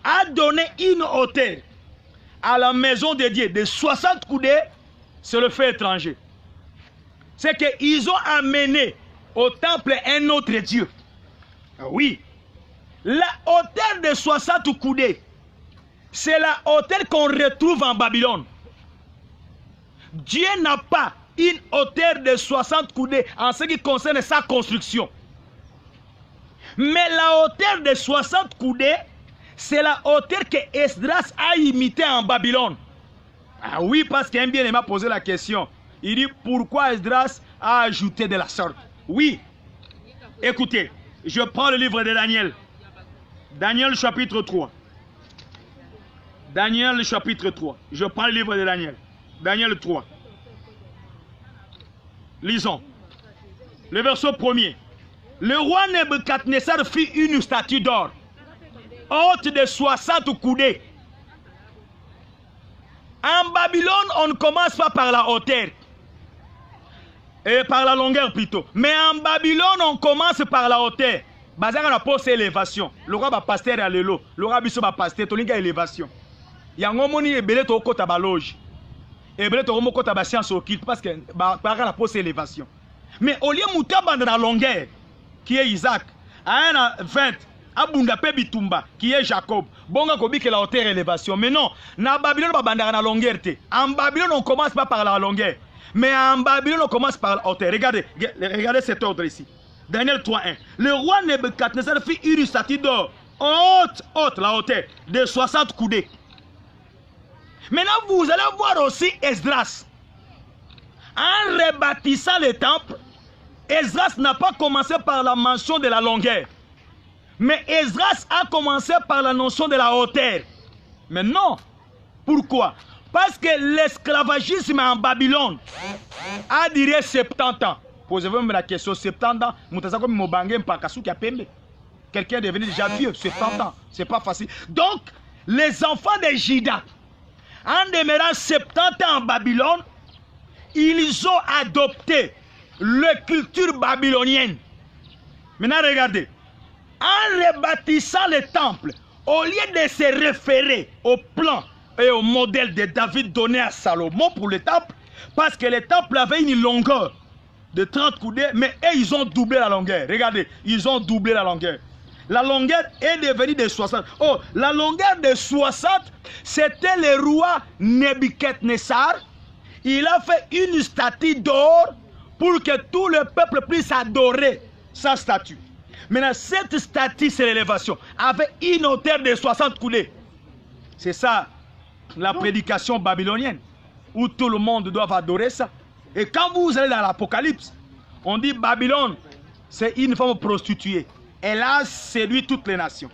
a donné une hauteur à la maison de Dieu de 60 coudées, c'est le fait étranger. C'est qu'ils ont amené au temple un autre Dieu. Oui. La hauteur de 60 coudées, c'est la hauteur qu'on retrouve en Babylone. Dieu n'a pas une hauteur de 60 coudées en ce qui concerne sa construction. Mais la hauteur de 60 coudées, c'est la hauteur que Esdras a imitée en Babylone. Ah oui, parce qu'un bien-aimé m'a posé la question. Il dit, pourquoi Esdras a ajouté de la sorte? Oui. Écoutez, je prends le livre de Daniel. Daniel chapitre 3. Daniel chapitre 3. Je prends le livre de Daniel. Daniel 3. Lisons. Le verset 1er. Le roi Nebuchadnezzar fit une statue d'or, haute de 60 coudées. En Babylone, on ne commence pas par la hauteur, et par la longueur plutôt. Mais en Babylone, on commence par la hauteur. Bazar na pose élévation. Le roi va pasteur à l'élo. Le roi biso va pasteur. Tolinga élévation. Yango moni ebele to kota ba loge. Ebele to moko ta ba science occulte parce que bazar na pose élévation. Mais au lieu mutaba dans la longueur, qui est Isaac, à 20, Abunda Pebitumba, qui est Jacob, Bonga Kobi qui est la hauteur élévation. Mais non, na Babylone, na la longueur. En Babylone, on ne commence pas par la longueur. Mais en Babylone, on commence par la hauteur. Regardez cet ordre ici. Daniel 3.1. Le roi Nebuchadnezzar fit une statue d'or, haute, la hauteur, de 60 coudées. Maintenant, vous allez voir aussi Esdras. En rebâtissant le temple, Esdras n'a pas commencé par la mention de la longueur. Mais Esdras a commencé par la notion de la hauteur. Mais non. Pourquoi? Parce que l'esclavagisme en Babylone a duré 70 ans. Posez-vous la question, 70 ans. Quelqu'un est devenu déjà vieux, 70 ans. C'est pas facile. Donc, les enfants de Juda, en demeurant 70 ans en Babylone, ils ont adopté la culture babylonienne. Maintenant, regardez. En rebâtissant le temple, au lieu de se référer au plan et au modèle de David donné à Salomon pour le temple, parce que le temple avait une longueur de 30 coudées, mais eux, ils ont doublé la longueur. Regardez, ils ont doublé la longueur. La longueur est devenue de 60. Oh, la longueur de 60, c'était le roi Nebuchadnezzar. Il a fait une statue d'or pour que tout le peuple puisse adorer sa statue. Maintenant, cette statue, c'est l'élévation, avec une hauteur de 60 coudées. C'est ça, la prédication babylonienne, où tout le monde doit adorer ça. Et quand vous allez dans l'Apocalypse, on dit Babylone, c'est une femme prostituée. Elle a séduit toutes les nations.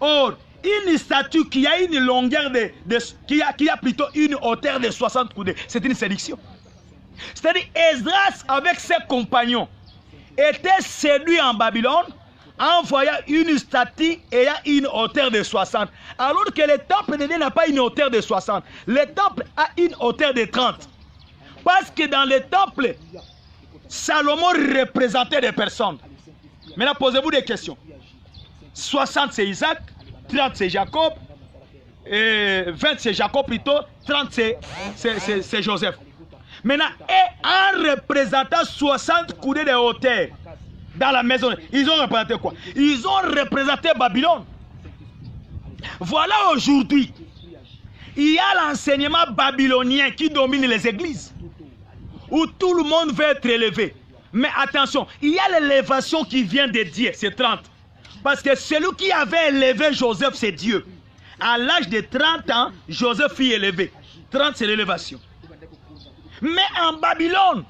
Or, une statue qui a une longueur qui a plutôt une hauteur de 60 coudées, c'est une séduction. C'est-à-dire, Esdras, avec ses compagnons, était séduit en Babylone en voyant une statue ayant une hauteur de 60. Alors que le temple de Dieu n'a pas une hauteur de 60. Le temple a une hauteur de 30. Parce que dans le temple, Salomon représentait des personnes. Maintenant, posez-vous des questions. 60 c'est Isaac, 30 c'est Jacob, et 20 c'est Jacob plutôt, 30 c'est Joseph. Maintenant, et en représentant 60 coudées de hauteur dans la maison, ils ont représenté quoi? Ils ont représenté Babylone. Voilà aujourd'hui, il y a l'enseignement babylonien qui domine les églises. où tout le monde veut être élevé. Mais attention, il y a l'élévation qui vient de Dieu, c'est 30. Parce que celui qui avait élevé Joseph, c'est Dieu. À l'âge de 30 ans, Joseph fut élevé. 30, c'est l'élévation. Mais en Babylone,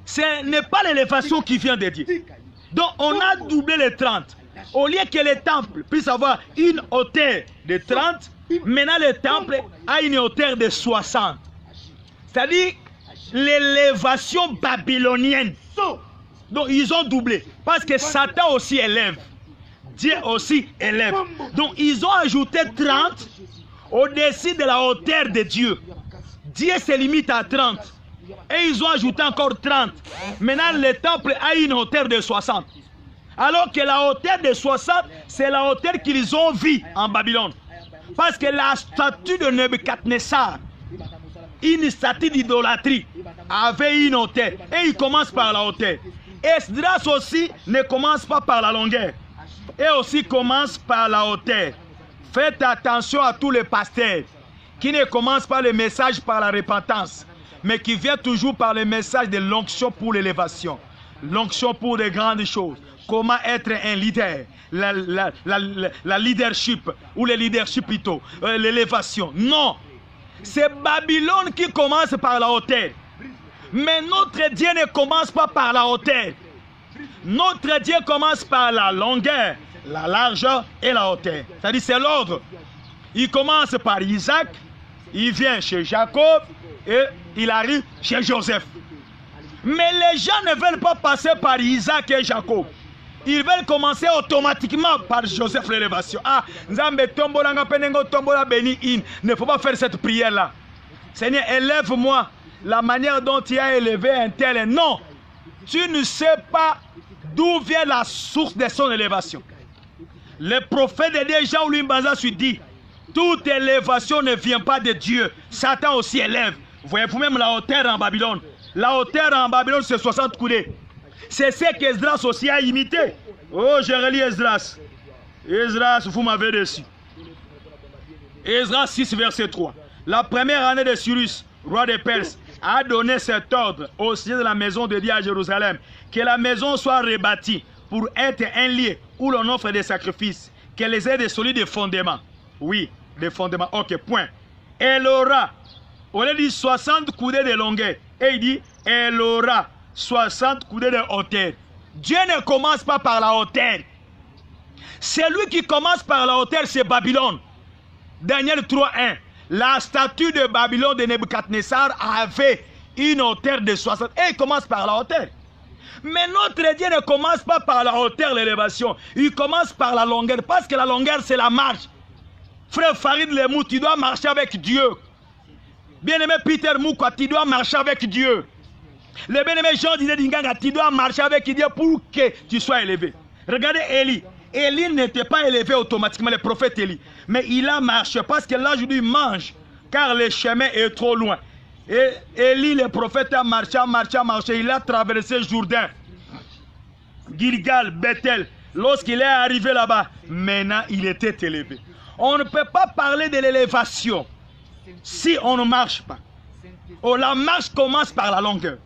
ce n'est pas l'élévation qui vient de Dieu. Donc on a doublé les 30. Au lieu que le temple puisse avoir une hauteur de 30, maintenant le temple a une hauteur de 60. C'est-à-dire l'élévation babylonienne. Donc ils ont doublé. Parce que Satan aussi élève. Dieu aussi élève. Donc ils ont ajouté 30 au-dessus de la hauteur de Dieu. Dieu se limite à 30. Et ils ont ajouté encore 30. Maintenant le temple a une hauteur de 60. Alors que la hauteur de 60, c'est la hauteur qu'ils ont vue en Babylone. Parce que la statue de Nebuchadnezzar, une statue d'idolâtrie, avait une hauteur. Et il commence par la hauteur. Esdras aussi ne commence pas par la longueur. Et aussi commence par la hauteur. Faites attention à tous les pasteurs qui ne commencent pas le message par la repentance, mais qui viennent toujours par le message de l'onction pour l'élévation. L'onction pour de grandes choses. Comment être un leader, la leadership, ou le leadership plutôt, l'élévation. Non, c'est Babylone qui commence par la hauteur. Mais notre Dieu ne commence pas par la hauteur. Notre Dieu commence par la longueur, la largeur et la hauteur. C'est-à-dire c'est l'ordre. Il commence par Isaac, il vient chez Jacob et il arrive chez Joseph. Mais les gens ne veulent pas passer par Isaac et Jacob. Ils veulent commencer automatiquement par Joseph l'élévation. Ah, Nzambe tombolanga penengo tombola béni in. Ne faut pas faire cette prière-là. Seigneur, élève-moi la manière dont tu as élevé un tel. Non, tu ne sais pas d'où vient la source de son élévation. Le prophète de Dieu, Jean-Louis Mbanza, dit, toute élévation ne vient pas de Dieu. Satan aussi élève. Voyez-vous même la hauteur en Babylone. La hauteur en Babylone, c'est 60 coudées. C'est ce qu'Esdras aussi a imité. Oh, j'ai relis Esdras. Esdras, vous m'avez déçu. Esdras 6, verset 3. La première année de Cyrus, roi de Perse, a donné cet ordre au seigneur de la maison de Dieu à Jérusalem, que la maison soit rebâtie pour être un lieu où l'on offre des sacrifices, qu'elle ait des solides fondements. Oui, des fondements. Ok, point. Elle aura, on a dit 60 coudées de longueur, et il dit, elle aura 60 coudées de hauteur. Dieu ne commence pas par la hauteur. Celui qui commence par la hauteur, c'est Babylone. Daniel 3.1. La statue de Babylone de Nebuchadnezzar avait une hauteur de 60. Et il commence par la hauteur. Mais notre Dieu ne commence pas par la hauteur, l'élévation. Il commence par la longueur. Parce que la longueur, c'est la marche. Frère Farid Lemou, tu dois marcher avec Dieu. Bien-aimé Peter Moukwa, tu dois marcher avec Dieu. Le bien-aimé Jean disait Dinganga, tu dois marcher avec Dieu pour que tu sois élevé. Regardez Élie. Élie n'était pas élevé automatiquement, le prophète Élie. Mais il a marché parce que là, je lui mange, car le chemin est trop loin. Et Élie, le prophète, a marché. Il a traversé Jourdain, Gilgal, Bethel. Lorsqu'il est arrivé là-bas, maintenant, il était élevé. On ne peut pas parler de l'élévation si on ne marche pas. Oh, la marche commence par la longueur.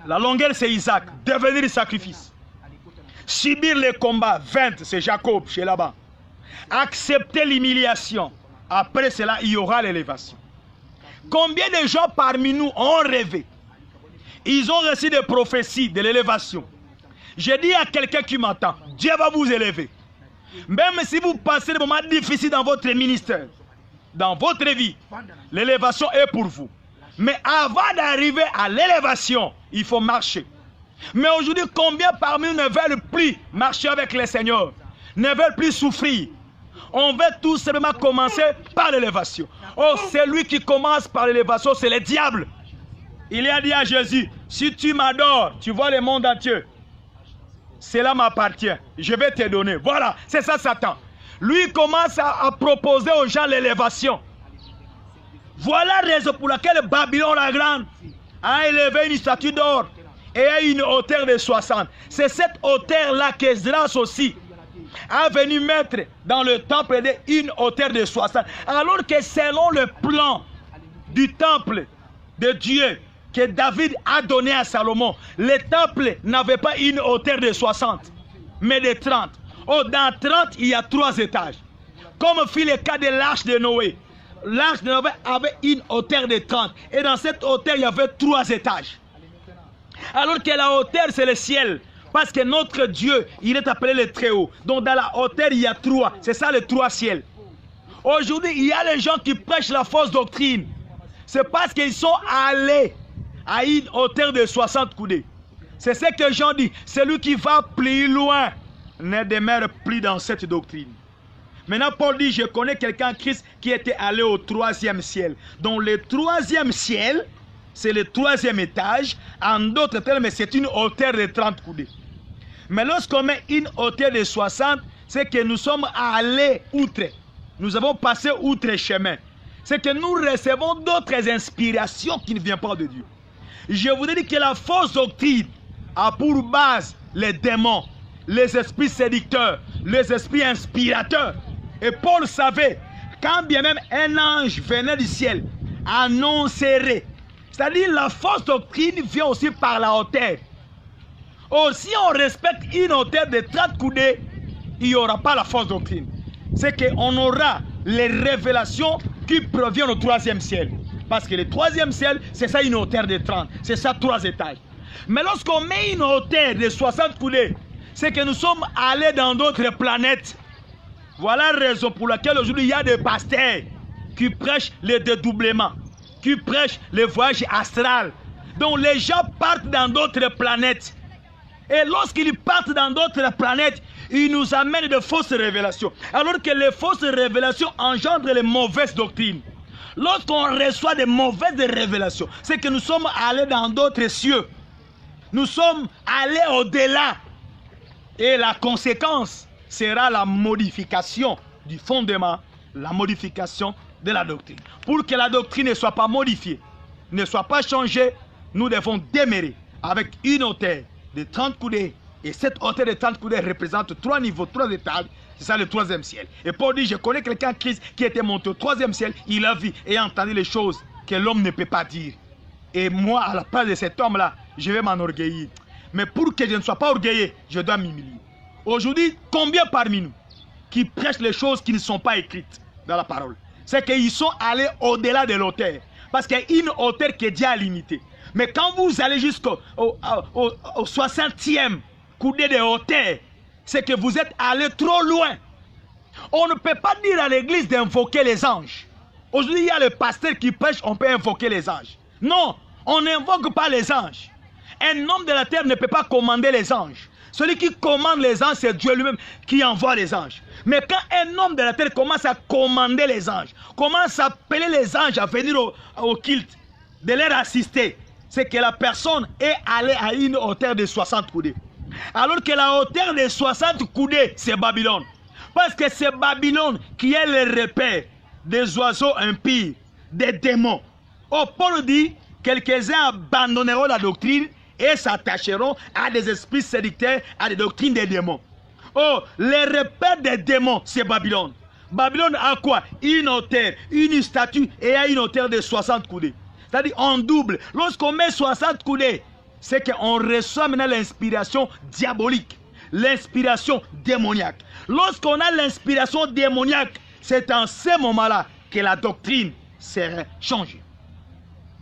La longueur, c'est Isaac, devenir sacrifice. Subir les combats, 20, c'est Jacob, chez là-bas. Accepter l'humiliation. Après cela, il y aura l'élévation. Combien de gens parmi nous ont rêvé? Ils ont reçu des prophéties de l'élévation. Je dis à quelqu'un qui m'entend, Dieu va vous élever. Même si vous passez des moments difficiles dans votre ministère, dans votre vie, l'élévation est pour vous. Mais avant d'arriver à l'élévation, il faut marcher. Mais aujourd'hui, combien parmi nous ne veulent plus marcher avec le Seigneur, ne veulent plus souffrir? On veut tout simplement commencer par l'élévation. Oh, celui qui commence par l'élévation, c'est le diable. Il a dit à Jésus, si tu m'adores, tu vois le monde entier. Cela m'appartient, je vais te donner. Voilà, c'est ça Satan. Lui commence à proposer aux gens l'élévation. Voilà la raison pour laquelle Babylone la grande a élevé une statue d'or et a une hauteur de 60. C'est cette hauteur-là qu'Esdras aussi a venu mettre dans le temple une hauteur de 60. Alors que selon le plan du temple de Dieu, que David a donné à Salomon, le temple n'avait pas une hauteur de 60, mais de 30. Oh, dans 30, il y a 3 étages. Comme fit le cas de l'arche de Noé. L'arche de Noé avait une hauteur de 30. Et dans cette hauteur, il y avait 3 étages. Alors que la hauteur, c'est le ciel. Parce que notre Dieu, il est appelé le Très-Haut. Donc dans la hauteur, il y a 3. C'est ça les 3 ciels. Aujourd'hui, il y a les gens qui prêchent la fausse doctrine. C'est parce qu'ils sont allés à une hauteur de 60 coudées. C'est ce que Jean dit. Celui qui va plus loin ne demeure plus dans cette doctrine. Maintenant, Paul dit, je connais quelqu'un en Christ qui était allé au 3e ciel. Donc le 3e ciel, c'est le 3e étage. En d'autres termes, c'est une hauteur de 30 coudées. Mais lorsqu'on met une hauteur de 60, c'est que nous sommes allés outre. Nous avons passé outre chemin. C'est que nous recevons d'autres inspirations qui ne viennent pas de Dieu. Je voudrais dire que la fausse doctrine a pour base les démons, les esprits séducteurs, les esprits inspirateurs. Et Paul savait, quand bien même un ange venait du ciel, annoncerait. C'est-à-dire la fausse doctrine vient aussi par la hauteur. Oh, si on respecte une hauteur de 30 coudées, il n'y aura pas la fausse doctrine. C'est qu'on aura les révélations qui proviennent au 3e ciel. Parce que le 3e ciel, c'est ça une hauteur de 30. C'est ça 3 étages. Mais lorsqu'on met une hauteur de 60 coudées, c'est que nous sommes allés dans d'autres planètes. Voilà la raison pour laquelle aujourd'hui il y a des pasteurs qui prêchent le dédoublement, qui prêchent le voyage astral. Donc les gens partent dans d'autres planètes. Et lorsqu'ils partent dans d'autres planètes, ils nous amènent de fausses révélations. Alors que les fausses révélations engendrent les mauvaises doctrines. Lorsqu'on reçoit des mauvaises révélations, c'est que nous sommes allés dans d'autres cieux. Nous sommes allés au-delà. Et la conséquence sera la modification du fondement, la modification de la doctrine. Pour que la doctrine ne soit pas modifiée, ne soit pas changée, nous devons demeurer avec une hauteur de 30 coudées. Et cette hauteur de 30 coudées représente 3 niveaux, 3 étages. C'est ça le 3e ciel. Et Paul dit, je connais quelqu'un en Christ qui était monté au 3e ciel. Il a vu et entendu les choses que l'homme ne peut pas dire. Et moi, à la place de cet homme-là, je vais m'enorgueillir. Mais pour que je ne sois pas orgueilleux, je dois m'humilier. Aujourd'hui, combien parmi nous qui prêchent les choses qui ne sont pas écrites dans la parole? C'est qu'ils sont allés au-delà de l'auteur. Parce qu'il y a une hauteur que Dieu a limitée. Mais quand vous allez jusqu'au 60e coudée de hauteur, c'est que vous êtes allé trop loin. On ne peut pas dire à l'église d'invoquer les anges. Aujourd'hui, il y a le pasteur qui prêche, on peut invoquer les anges. Non, on n'invoque pas les anges. Un homme de la terre ne peut pas commander les anges. Celui qui commande les anges, c'est Dieu lui-même qui envoie les anges. Mais quand un homme de la terre commence à commander les anges, commence à appeler les anges à venir au culte, de leur assister, c'est que la personne est allée à une hauteur de 60 coudées. Alors que la hauteur de 60 coudées, c'est Babylone. Parce que c'est Babylone qui est le repère des oiseaux impies, des démons. Oh, Paul dit, quelques-uns abandonneront la doctrine et s'attacheront à des esprits séducteurs, à des doctrines des démons. Oh, les repères des démons, c'est Babylone. Babylone a quoi? Une hauteur, une statue et a une hauteur de 60 coudées. C'est-à-dire en double. Lorsqu'on met 60 coudées, c'est qu'on reçoit maintenant l'inspiration diabolique, l'inspiration démoniaque. Lorsqu'on a l'inspiration démoniaque, c'est en ce moment-là que la doctrine sera changée.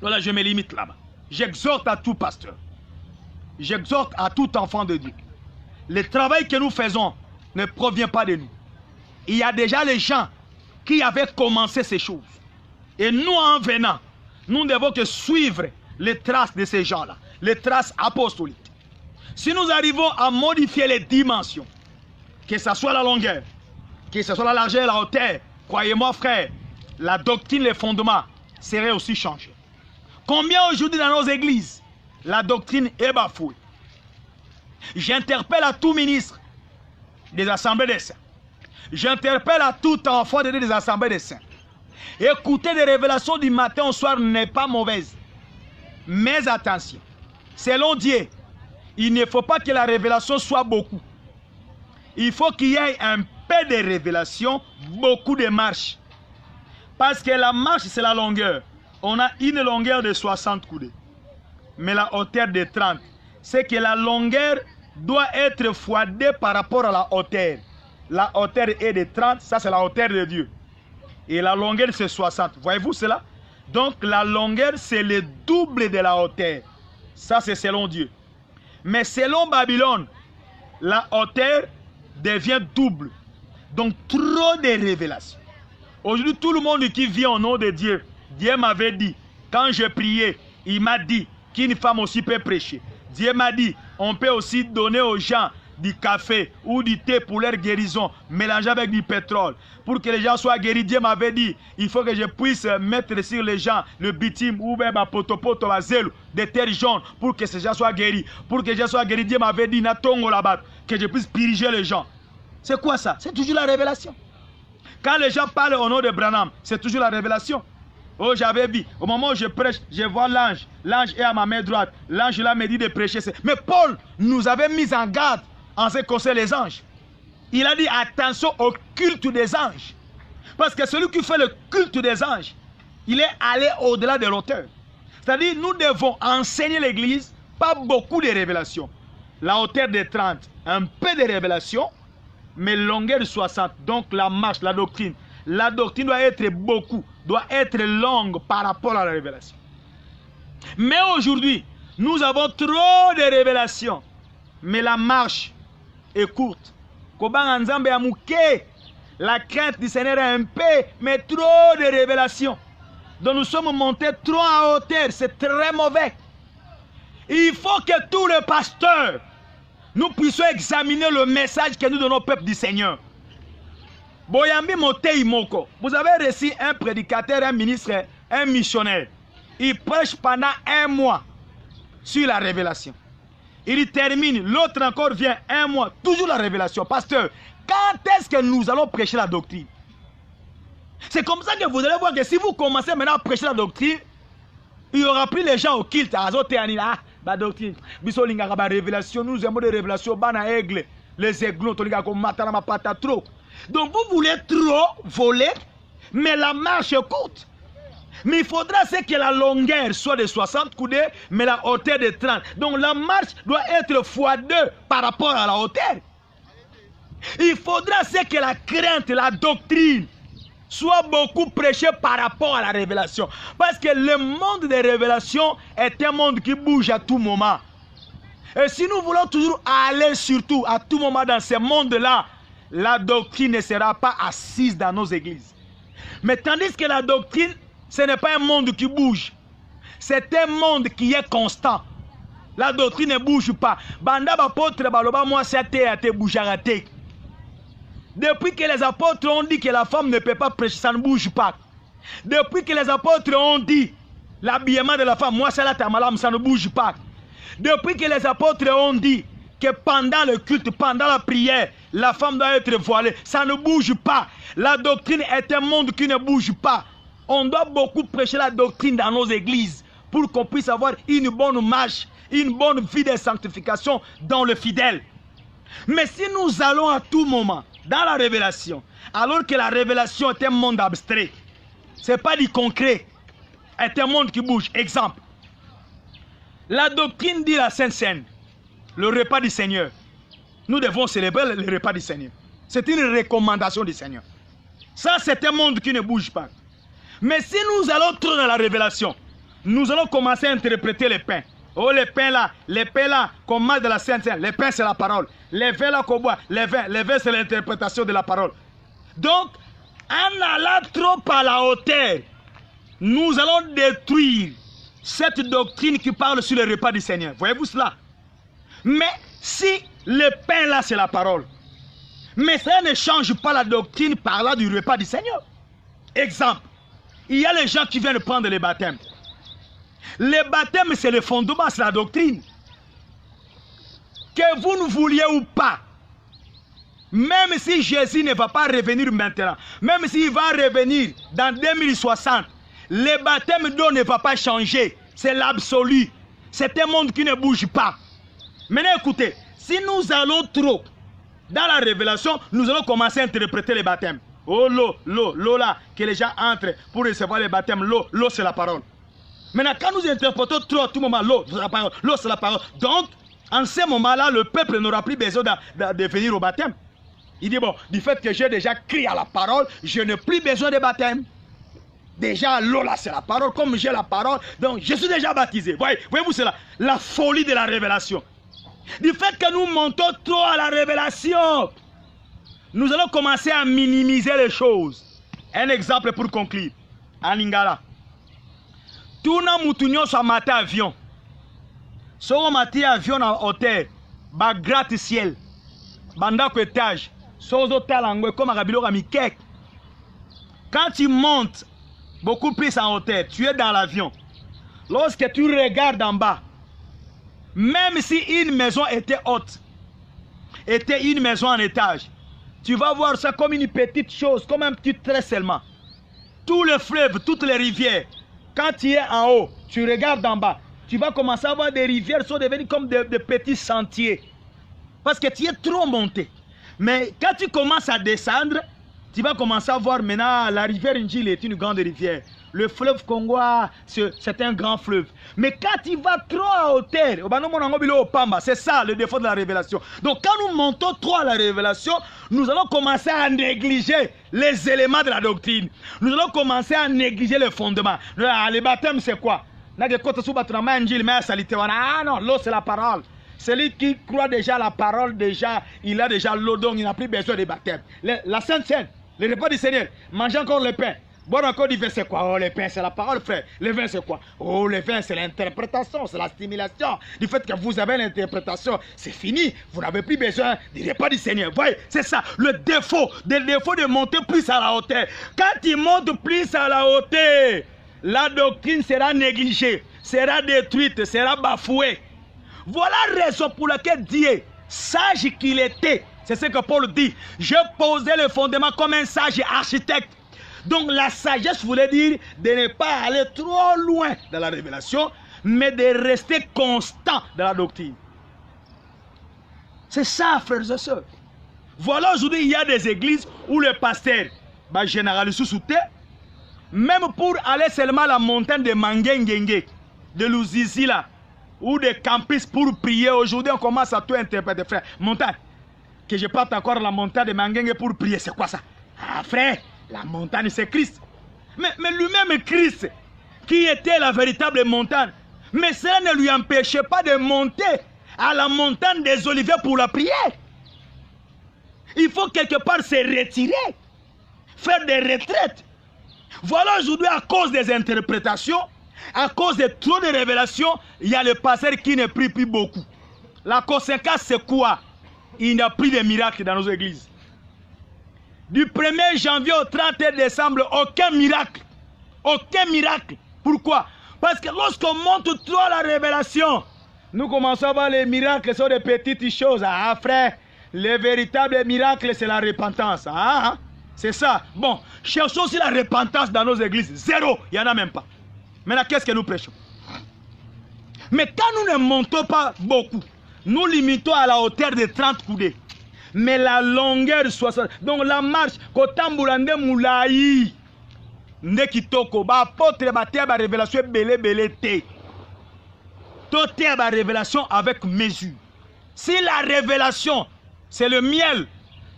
Voilà, je me limite là-bas. J'exhorte à tout pasteur, j'exhorte à tout enfant de Dieu. Le travail que nous faisons ne provient pas de nous. Il y a déjà les gens qui avaient commencé ces choses. Et nous, en venant, nous ne devons que suivre les traces de ces gens-là, les traces apostoliques. Si nous arrivons à modifier les dimensions, que ce soit la longueur, que ce soit la largeur et la hauteur, croyez-moi frère, la doctrine, les fondements seraient aussi changés. Combien aujourd'hui dans nos églises, la doctrine est bafouée? J'interpelle à tout ministre des assemblées des saints. J'interpelle à tout enfant des assemblées des saints. Écouter des révélations du matin au soir n'est pas mauvaise. Mais attention, selon Dieu, il ne faut pas que la révélation soit beaucoup. Il faut qu'il y ait un peu de révélation, beaucoup de marche. Parce que la marche, c'est la longueur. On a une longueur de 60 coudées. mais la hauteur de 30. C'est que la longueur doit être fois 2 par rapport à la hauteur. La hauteur est de 30, ça c'est la hauteur de Dieu. Et la longueur c'est 60. Voyez-vous cela? Donc la longueur c'est le double de la hauteur. Ça c'est selon Dieu. Mais selon Babylone, la hauteur devient double. Donc trop de révélations. Aujourd'hui tout le monde qui vit au nom de Dieu, Dieu m'avait dit, quand je priais, il m'a dit qu'une femme aussi peut prêcher. Dieu m'a dit, on peut aussi donner aux gens du café ou du thé pour leur guérison, mélangé avec du pétrole, pour que les gens soient guéris. Dieu m'avait dit, il faut que je puisse mettre sur les gens le bitume ou même potopoto, des terres jaunes, pour que ces gens soient guéris. Pour que les gens soient guéris, Dieu m'avait dit, natongo là-bas, que je puisse purifier les gens. C'est quoi ça? C'est toujours la révélation. Quand les gens parlent au nom de Branham, c'est toujours la révélation. Oh, j'avais vu, au moment où je prêche, je vois l'ange. L'ange est à ma main droite. L'ange là me dit de prêcher. Mais Paul nous avait mis en garde en ce qui concerne les anges. Il a dit attention au culte des anges. Parce que celui qui fait le culte des anges, il est allé au-delà de l'auteur. C'est-à-dire, nous devons enseigner l'église, pas beaucoup de révélations. La hauteur de 30, un peu de révélations, mais longueur de 60. Donc la marche, la doctrine. La doctrine doit être beaucoup, doit être longue par rapport à la révélation. Mais aujourd'hui, nous avons trop de révélations, mais la marche est courte. La crainte du Seigneur est un peu, mais trop de révélations. Donc nous sommes montés trop en hauteur, c'est très mauvais. Il faut que tous les pasteurs, nous puissions examiner le message que nous donnons au peuple du Seigneur. Boyambi Motei Moko, vous avez reçu un prédicateur, un ministre, un missionnaire. Il prêche pendant 1 mois sur la révélation. Il termine, l'autre encore vient 1 mois, toujours la révélation. Pasteur, quand est-ce que nous allons prêcher la doctrine? C'est comme ça que vous allez voir que si vous commencez maintenant à prêcher la doctrine, il n'y aura plus les gens au culte. La doctrine, la révélation, nous aimons des révélations, les aiglons, trop. Donc vous voulez trop voler, mais la marche est courte. Mais il faudra que la longueur soit de 60 coudées, mais la hauteur de 30. Donc la marche doit être x2 par rapport à la hauteur. Il faudra que la crainte, la doctrine, soit beaucoup prêchée par rapport à la révélation. Parce que le monde des révélations est un monde qui bouge à tout moment. Et si nous voulons toujours aller surtout à tout moment dans ce monde-là, la doctrine ne sera pas assise dans nos églises. Mais tandis que la doctrine, ce n'est pas un monde qui bouge. C'est un monde qui est constant. La doctrine ne bouge pas. Depuis que les apôtres ont dit que la femme ne peut pas prêcher, ça ne bouge pas. Depuis que les apôtres ont dit l'habillement de la femme, moi c'est la tamalam, ça ne bouge pas. Depuis que les apôtres ont dit que pendant le culte, pendant la prière, la femme doit être voilée, ça ne bouge pas. La doctrine est un monde qui ne bouge pas. On doit beaucoup prêcher la doctrine dans nos églises pour qu'on puisse avoir une bonne marche, une bonne vie de sanctification dans le fidèle. Mais si nous allons à tout moment dans la révélation, alors que la révélation est un monde abstrait, ce n'est pas du concret, est un monde qui bouge. Exemple, la doctrine dit la Sainte Seine, le repas du Seigneur. Nous devons célébrer le repas du Seigneur. C'est une recommandation du Seigneur. Ça, c'est un monde qui ne bouge pas. Mais si nous allons trop dans la révélation, nous allons commencer à interpréter les pains. Oh, les pains là, qu'on mange de la Sainte Seine. Les pains, c'est la parole. Les vins là qu'on boit, les vins, c'est l'interprétation de la parole. Donc, en allant trop à la hauteur, nous allons détruire cette doctrine qui parle sur le repas du Seigneur. Voyez-vous cela? Mais si le pain là, c'est la parole, mais ça ne change pas la doctrine parlant du repas du Seigneur. Exemple, il y a les gens qui viennent prendre les baptêmes. Le baptême, c'est le fondement, c'est la doctrine. Que vous ne vouliez ou pas, même si Jésus ne va pas revenir maintenant, même s'il va revenir dans 2060, le baptême d'eau ne va pas changer. C'est l'absolu. C'est un monde qui ne bouge pas. Maintenant, écoutez, si nous allons trop dans la révélation, nous allons commencer à interpréter les baptêmes. Oh, l'eau là, que les gens entrent pour recevoir les baptêmes. L'eau, c'est la parole. Maintenant, quand nous interprétons trop à tout moment l'eau, c'est la parole. Donc, en ce moment-là, le peuple n'aura plus besoin de venir au baptême. Il dit, bon, du fait que j'ai déjà crié à la parole, je n'ai plus besoin de baptême. Déjà, l'eau là, c'est la parole. Comme j'ai la parole, donc je suis déjà baptisé. Voyez-vous, c'est la folie de la révélation. Du fait que nous montons trop à la révélation, nous allons commencer à minimiser les choses. Un exemple pour conclure. En Lingala. Tout le monde a maté avion. Si on maté avion en hauteur, bah gratte-ciel, bandako étage, sozo talangwe comme Rabilo Ramikek. Quand tu montes beaucoup plus en hauteur, tu es dans l'avion. Lorsque tu regardes en bas, même si une maison était haute, était une maison en étage, tu vas voir ça comme une petite chose, comme un petit trait seulement. Tous les fleuves, toutes les rivières, quand tu es en haut, tu regardes en bas, tu vas commencer à voir des rivières qui sont devenues comme des petits sentiers. Parce que tu es trop monté. Mais quand tu commences à descendre, tu vas commencer à voir maintenant la rivière Njil est une grande rivière. Le fleuve Congo, c'est un grand fleuve. Mais quand tu vas trop à hauteur, c'est ça le défaut de la révélation. Donc quand nous montons trop à la révélation, nous allons commencer à négliger les éléments de la doctrine. Nous allons commencer à négliger les fondements. Le baptême, c'est quoi? Ah non, l'eau c'est la parole. Celui qui croit déjà à la parole, déjà, il a déjà l'eau, donc il n'a plus besoin de baptême. La Sainte Seine, le repas du Seigneur, manger encore le pain. Boire encore du vin, c'est quoi? Oh, le pain, c'est la parole, frère. Le vin, c'est quoi? Oh, le vin, c'est l'interprétation, c'est la stimulation. Du fait que vous avez l'interprétation, c'est fini. Vous n'avez plus besoin du repas du Seigneur. Vous voyez, c'est ça, le défaut de monter plus à la hauteur. Quand il monte plus à la hauteur, la doctrine sera négligée, sera détruite, sera bafouée. Voilà la raison pour laquelle Dieu, sage qu'il était, c'est ce que Paul dit, je posais le fondement comme un sage architecte. Donc la sagesse voulait dire de ne pas aller trop loin dans la révélation, mais de rester constant dans la doctrine. C'est ça, frères et sœurs. Voilà, aujourd'hui, il y a des églises où le pasteur généralise sous terre, même pour aller seulement à la montagne de Mangengenge, de Luzizi là, ou des campus pour prier. Aujourd'hui, on commence à tout interpréter, frère. Montagne, que je parte encore à la montagne de Mangenge pour prier, c'est quoi ça? Ah, frère, la montagne, c'est Christ. Mais lui-même, Christ, qui était la véritable montagne, mais cela ne lui empêchait pas de monter à la montagne des Oliviers pour la prière. Il faut quelque part se retirer, faire des retraites. Voilà aujourd'hui, à cause des interprétations, à cause de trop de révélations, il y a le pasteur qui ne prie plus beaucoup. La conséquence, c'est quoi? Il n'y a plus de miracles dans nos églises. Du 1er janvier au 31 décembre, aucun miracle. Aucun miracle. Pourquoi? Parce que lorsqu'on monte trop à la révélation, nous commençons à voir les miracles sont des petites choses. Ah frère, le véritable miracle, c'est la repentance. Ah, c'est ça. Bon, cherchons aussi la repentance dans nos églises. Zéro, il n'y en a même pas. Maintenant, qu'est-ce que nous prêchons? Mais quand nous ne montons pas beaucoup, nous limitons à la hauteur de 30 coudées. Mais la longueur de 60. Donc la marche, Kotambulande Moulaï, Ndekitoko, apôtre Batea, révélation belé te. Toute révélation avec mesure. Si la révélation, c'est le miel,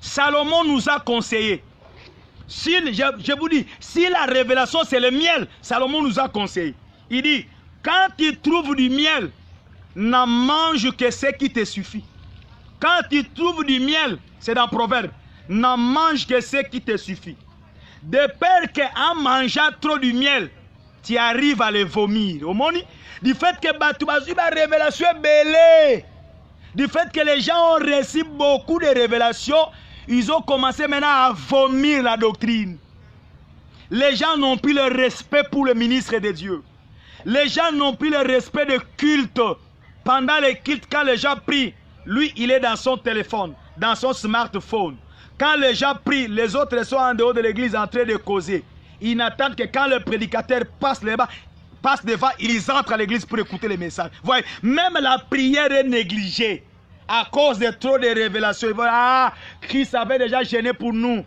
Salomon nous a conseillé. Si, je vous dis, si la révélation c'est le miel, Salomon nous a conseillé. Il dit, quand tu trouves du miel, n'en mange que ce qui te suffit. Quand tu trouves du miel, c'est dans Proverbe, n'en mange que ce qui te suffit. De peur qu'en mangeant trop du miel, tu arrives à le vomir. Du fait que la révélation est belée, du fait que les gens ont reçu beaucoup de révélations, ils ont commencé maintenant à vomir la doctrine. Les gens n'ont plus le respect pour le ministre de Dieu. Les gens n'ont plus le respect de culte. Pendant les cultes, quand les gens prient, lui, il est dans son téléphone, dans son smartphone. Quand les gens prient, les autres sont en dehors de l'église en train de causer. Ils n'attendent que quand le prédicateur passe devant, ils entrent à l'église pour écouter les messages. Vous voyez, même la prière est négligée à cause de trop de révélations. Ils vont, ah, Christ avait déjà gêné pour nous.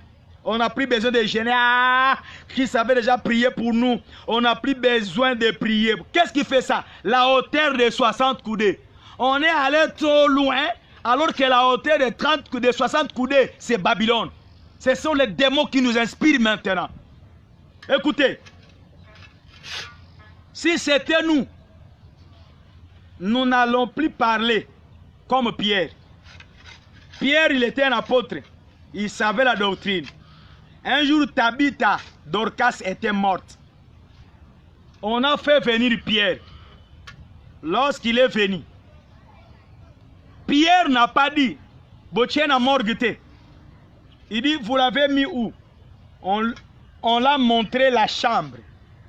On n'a plus besoin de gêner. Ah, Christ avait déjà prié pour nous. On n'a plus besoin de prier. Qu'est-ce qui fait ça? La hauteur de 60 coudées. On est allé trop loin, alors que la hauteur de 60 coudées, c'est Babylone. Ce sont les démons qui nous inspirent maintenant. Écoutez, si c'était nous, nous n'allons plus parler comme Pierre. Pierre, il était un apôtre. Il savait la doctrine. Un jour, Tabitha, Dorcas était morte. On a fait venir Pierre. Lorsqu'il est venu, Pierre n'a pas dit, Botien a morgueté. Il dit, vous l'avez mis où? On l'a montré la chambre.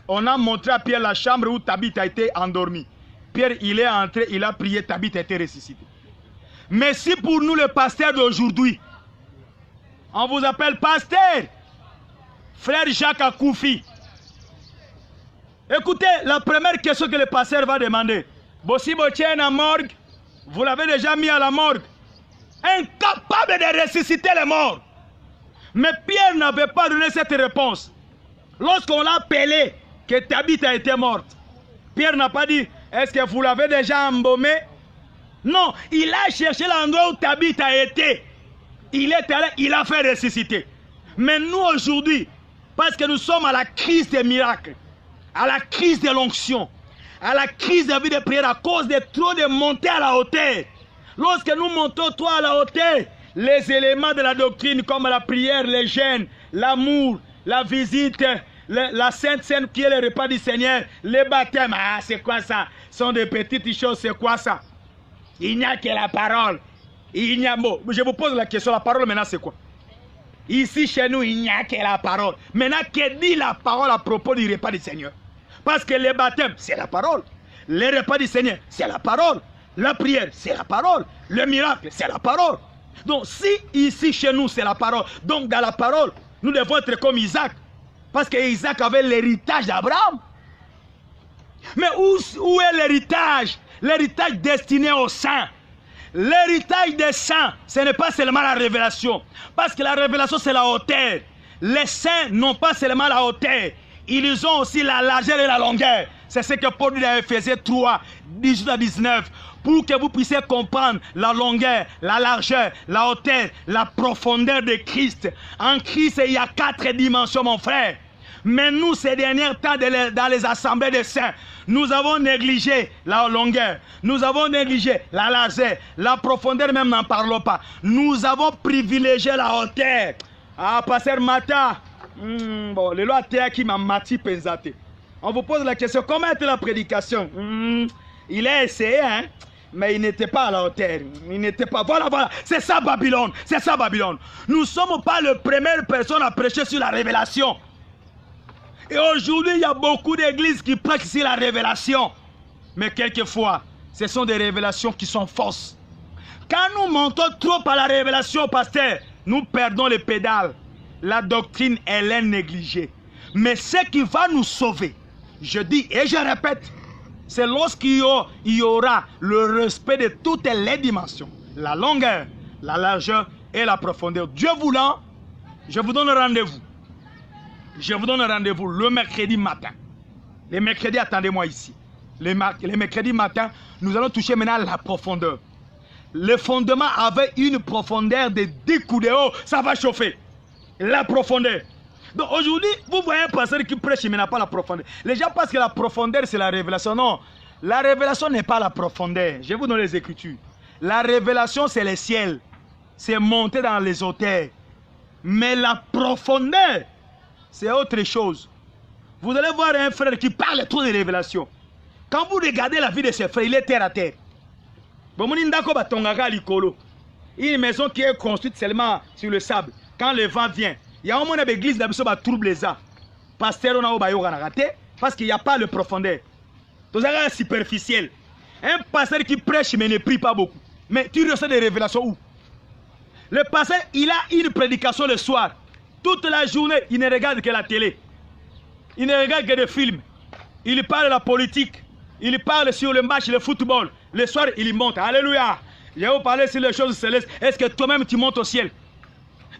On a montré à Pierre la chambre où Tabitha a été endormie. Pierre, il est entré, il a prié, Tabitha a été ressuscité. Mais si pour nous, le pasteur d'aujourd'hui, on vous appelle pasteur, frère Jacques Akoufi. Écoutez, la première question que le pasteur va demander. Bossi Botien à morgue, vous l'avez déjà mis à la morgue. Incapable de ressusciter les morts. Mais Pierre n'avait pas donné cette réponse. Lorsqu'on l'a appelé que Tabitha était morte, Pierre n'a pas dit, est-ce que vous l'avez déjà embaumé? Non, il a cherché l'endroit où Tabitha était. Il est allé, il a fait ressusciter. Mais nous aujourd'hui, parce que nous sommes à la crise des miracles, à la crise de l'onction, à la crise de la vie de prière à cause de trop de montées à la hauteur. Lorsque nous montons trop à la hauteur, les éléments de la doctrine comme la prière, les jeûnes, l'amour, la visite, la Sainte Seine qui est le repas du Seigneur, les baptêmes, ah c'est quoi ça? Ce sont des petites choses, c'est quoi ça? Il n'y a que la parole. Il n'y a bon, je vous pose la question, la parole maintenant c'est quoi? Ici chez nous, il n'y a que la parole. Maintenant, que dit la parole à propos du repas du Seigneur? Parce que les baptêmes, c'est la parole. Les repas du Seigneur, c'est la parole. La prière, c'est la parole. Le miracle, c'est la parole. Donc, si ici chez nous, c'est la parole, donc dans la parole, nous devons être comme Isaac. Parce que Isaac avait l'héritage d'Abraham. Mais où est l'héritage? L'héritage destiné aux saints. L'héritage des saints, ce n'est pas seulement la révélation. Parce que la révélation, c'est la hauteur. Les saints n'ont pas seulement la hauteur. Ils ont aussi la largeur et la longueur. C'est ce que Paul dit dans Ephésiens 3, 18 à 19. Pour que vous puissiez comprendre la longueur, la largeur, la hauteur, la profondeur de Christ. En Christ, il y a 4 dimensions, mon frère. Mais nous, ces derniers temps, dans les assemblées des saints, nous avons négligé la longueur, nous avons négligé la largeur, la profondeur, même n'en parlons pas. Nous avons privilégié la hauteur. Ah, pasteur Mata, bon, le loi qui m'a mati pensate. On vous pose la question, comment était la prédication? Il a essayé, hein, mais il n'était pas à la hauteur. Il n'était pas. Voilà, c'est ça Babylone, c'est ça Babylone. Nous ne sommes pas les premières personnes à prêcher sur la révélation. Et aujourd'hui, il y a beaucoup d'églises qui prêchent sur la révélation. Mais quelquefois, ce sont des révélations qui sont fausses. Quand nous montons trop à la révélation, pasteur, nous perdons les pédales. La doctrine, elle est négligée. Mais ce qui va nous sauver, je dis et je répète, c'est lorsqu'il y aura le respect de toutes les dimensions. La longueur, la largeur et la profondeur. Dieu voulant, je vous donne rendez-vous. Je vous donne rendez-vous le mercredi matin. Les mercredis, attendez-moi ici. Les mercredis matin, nous allons toucher maintenant la profondeur. Le fondement avait une profondeur de 10 coups de haut. Ça va chauffer. La profondeur. Donc aujourd'hui, vous voyez un pasteur qui prêche, mais n'a pas la profondeur. Les gens pensent que la profondeur, c'est la révélation. Non, la révélation n'est pas la profondeur. Je vous donne les Écritures. La révélation, c'est le ciel. C'est monter dans les hauteurs. Mais la profondeur, c'est autre chose. Vous allez voir un frère qui parle trop de révélation. Quand vous regardez la vie de ce frère, il est terre à terre. Une maison qui est construite seulement sur le sable. Quand le vent vient, il y a un moment où l'église qui trouble les arts. Pasteur, on a raté parce qu'il n'y a pas de profondeur. C'est superficiel. Un pasteur qui prêche mais ne prie pas beaucoup. Mais tu reçois des révélations où? Le pasteur, il a une prédication le soir. Toute la journée, il ne regarde que la télé. Il ne regarde que des films. Il parle de la politique. Il parle sur le match, le football. Le soir, il monte. Alléluia. Je vais vous parler sur les choses célestes. Est-ce que toi-même, tu montes au ciel?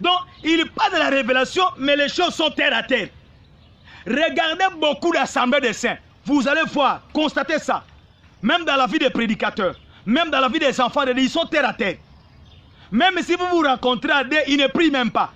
Donc, il parle de la révélation, mais les choses sont terre à terre. Regardez beaucoup d'assemblées de saints. Vous allez voir, constatez ça. Même dans la vie des prédicateurs, même dans la vie des enfants de Dieu, ils sont terre à terre. Même si vous vous rencontrez à Dieu, ils ne prient même pas.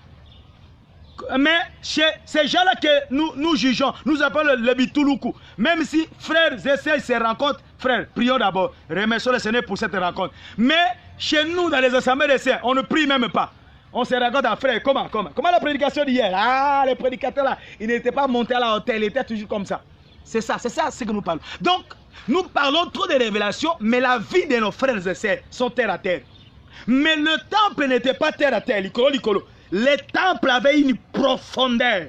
Mais chez ces gens-là que nous jugeons, nous appelons le bitouloukou. Même si frères et sœurs se rencontrent, frères, prions d'abord. Remercions le Seigneur pour cette rencontre. Mais chez nous, dans les assemblées des saints, on ne prie même pas. On se raconte à frère, comment la prédication d'hier? Ah, les prédicateurs là, ils n'étaient pas montés à la hauteur, ils étaient toujours comme ça. C'est ça ce que nous parlons. Donc, nous parlons trop de révélations, mais la vie de nos frères et sœurs sont terre à terre. Mais le temple n'était pas terre à terre, licolo. Le temple avait une profondeur.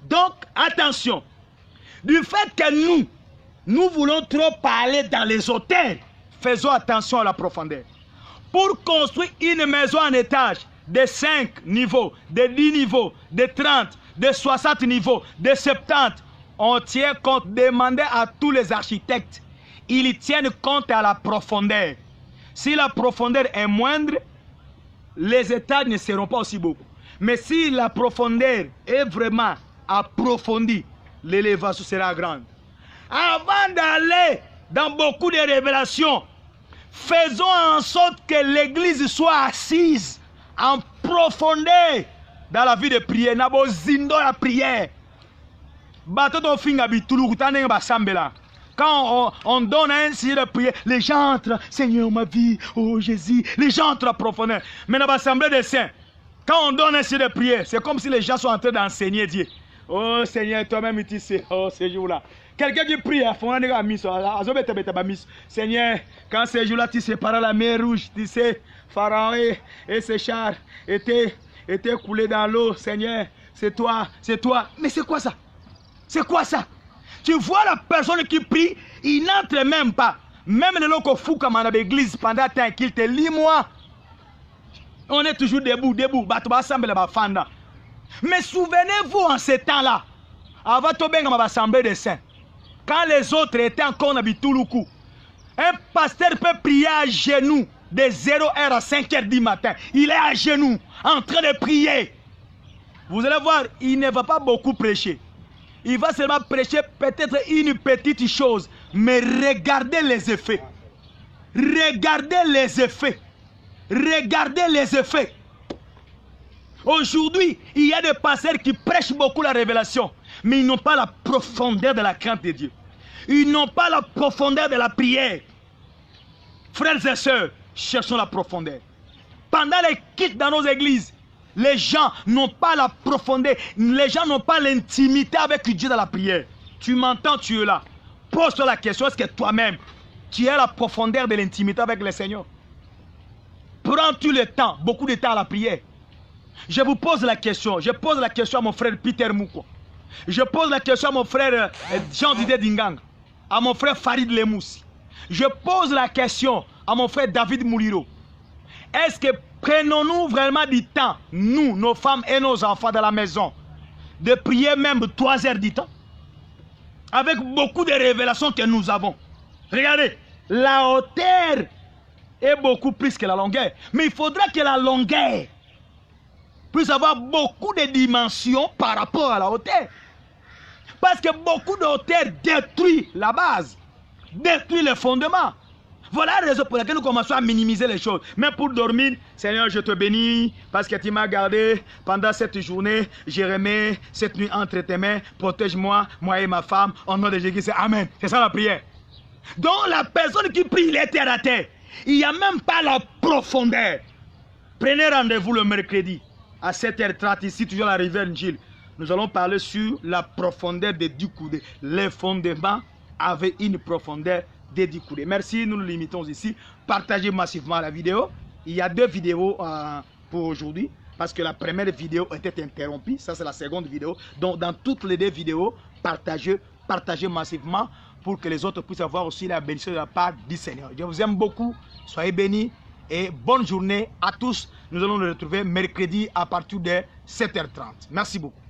Donc, attention, du fait que nous voulons trop parler dans les hôtels, faisons attention à la profondeur. Pour construire une maison en étage, de 5 niveaux, de 10 niveaux, de 30, de 60 niveaux, de 70. On tient compte, demandez à tous les architectes, ils tiennent compte à la profondeur. Si la profondeur est moindre, les étages ne seront pas aussi beaucoup. Mais si la profondeur est vraiment approfondie, l'élévation sera grande. Avant d'aller dans beaucoup de révélations, faisons en sorte que l'église soit assise en profondeur dans la vie de prière. Nabo zindo la prière. Quand on donne un signe de prière, les gens entrent, Seigneur ma vie, oh Jésus, les gens entrent en profondeur. Mais dans l'assemblée des saints, quand on donne un signe de prière, c'est comme si les gens sont en train d'enseigner Dieu. Oh Seigneur, toi-même tu sais, oh ce jour-là. Quelqu'un qui prie, Seigneur, quand ce jour-là tu séparais la mer rouge, tu sais, Pharaon et ses chars étaient coulés dans l'eau, Seigneur, c'est toi. Mais c'est quoi ça? C'est quoi ça? Tu vois la personne qui prie, il n'entre même pas. Même le loco fou comme dans l'église pendant un temps qu'il te lit moi. On est toujours debout. Mais souvenez-vous en ce temps-là, avant de l'assemblée des saints, quand les autres étaient encore dans Bitouloukou, un pasteur peut prier à genoux de 0h à 5h du matin. Il est à genoux, en train de prier. Vous allez voir, il ne va pas beaucoup prêcher. Il va seulement prêcher peut-être une petite chose, mais regardez les effets. Regardez les effets. Regardez les effets. Aujourd'hui, il y a des pasteurs qui prêchent beaucoup la révélation, mais ils n'ont pas la profondeur de la crainte de Dieu. Ils n'ont pas la profondeur de la prière. Frères et sœurs, cherchons la profondeur. Pendant les kits dans nos églises, les gens n'ont pas la profondeur, les gens n'ont pas l'intimité avec Dieu dans la prière. Tu m'entends, tu es là. Pose-toi la question, est-ce que toi-même, tu as la profondeur de l'intimité avec le Seigneur? Prends-tu le temps, beaucoup de temps à la prière? Je vous pose la question, je pose la question à mon frère Peter Mouko. Je pose la question à mon frère Jean-Didier Dingang, à mon frère Farid Lemoussi. Je pose la question à mon frère David Mouliro. Est-ce que prenons-nous vraiment du temps, nous, nos femmes et nos enfants dans la maison, de prier même 3 heures du temps? Avec beaucoup de révélations que nous avons. Regardez, la hauteur est beaucoup plus que la longueur. Mais il faudra que la longueur puisse avoir beaucoup de dimensions par rapport à la hauteur. Parce que beaucoup de hauteur détruit la base, détruit le fondement. Voilà la raison pour laquelle nous commençons à minimiser les choses. Mais pour dormir, Seigneur, je te bénis parce que tu m'as gardé pendant cette journée. Je remets cette nuit entre tes mains. Protège-moi, moi et ma femme. Au nom de Jésus, c'est Amen. C'est ça la prière. Donc la personne qui prie, il est terre à terre. Il n'y a même pas la profondeur. Prenez rendez-vous le mercredi à 7h30 ici, toujours à la rivière Gilles. Nous allons parler sur la profondeur des 10 coudées. Les fondements avaient une profondeur des 10 coudées. Merci, nous nous limitons ici. Partagez massivement la vidéo. Il y a 2 vidéos pour aujourd'hui parce que la première vidéo était interrompue. Ça, c'est la seconde vidéo. Donc, dans toutes les 2 vidéos, partagez massivement pour que les autres puissent avoir aussi la bénédiction de la part du Seigneur. Je vous aime beaucoup. Soyez bénis et bonne journée à tous. Nous allons nous retrouver mercredi à partir de 7h30. Merci beaucoup.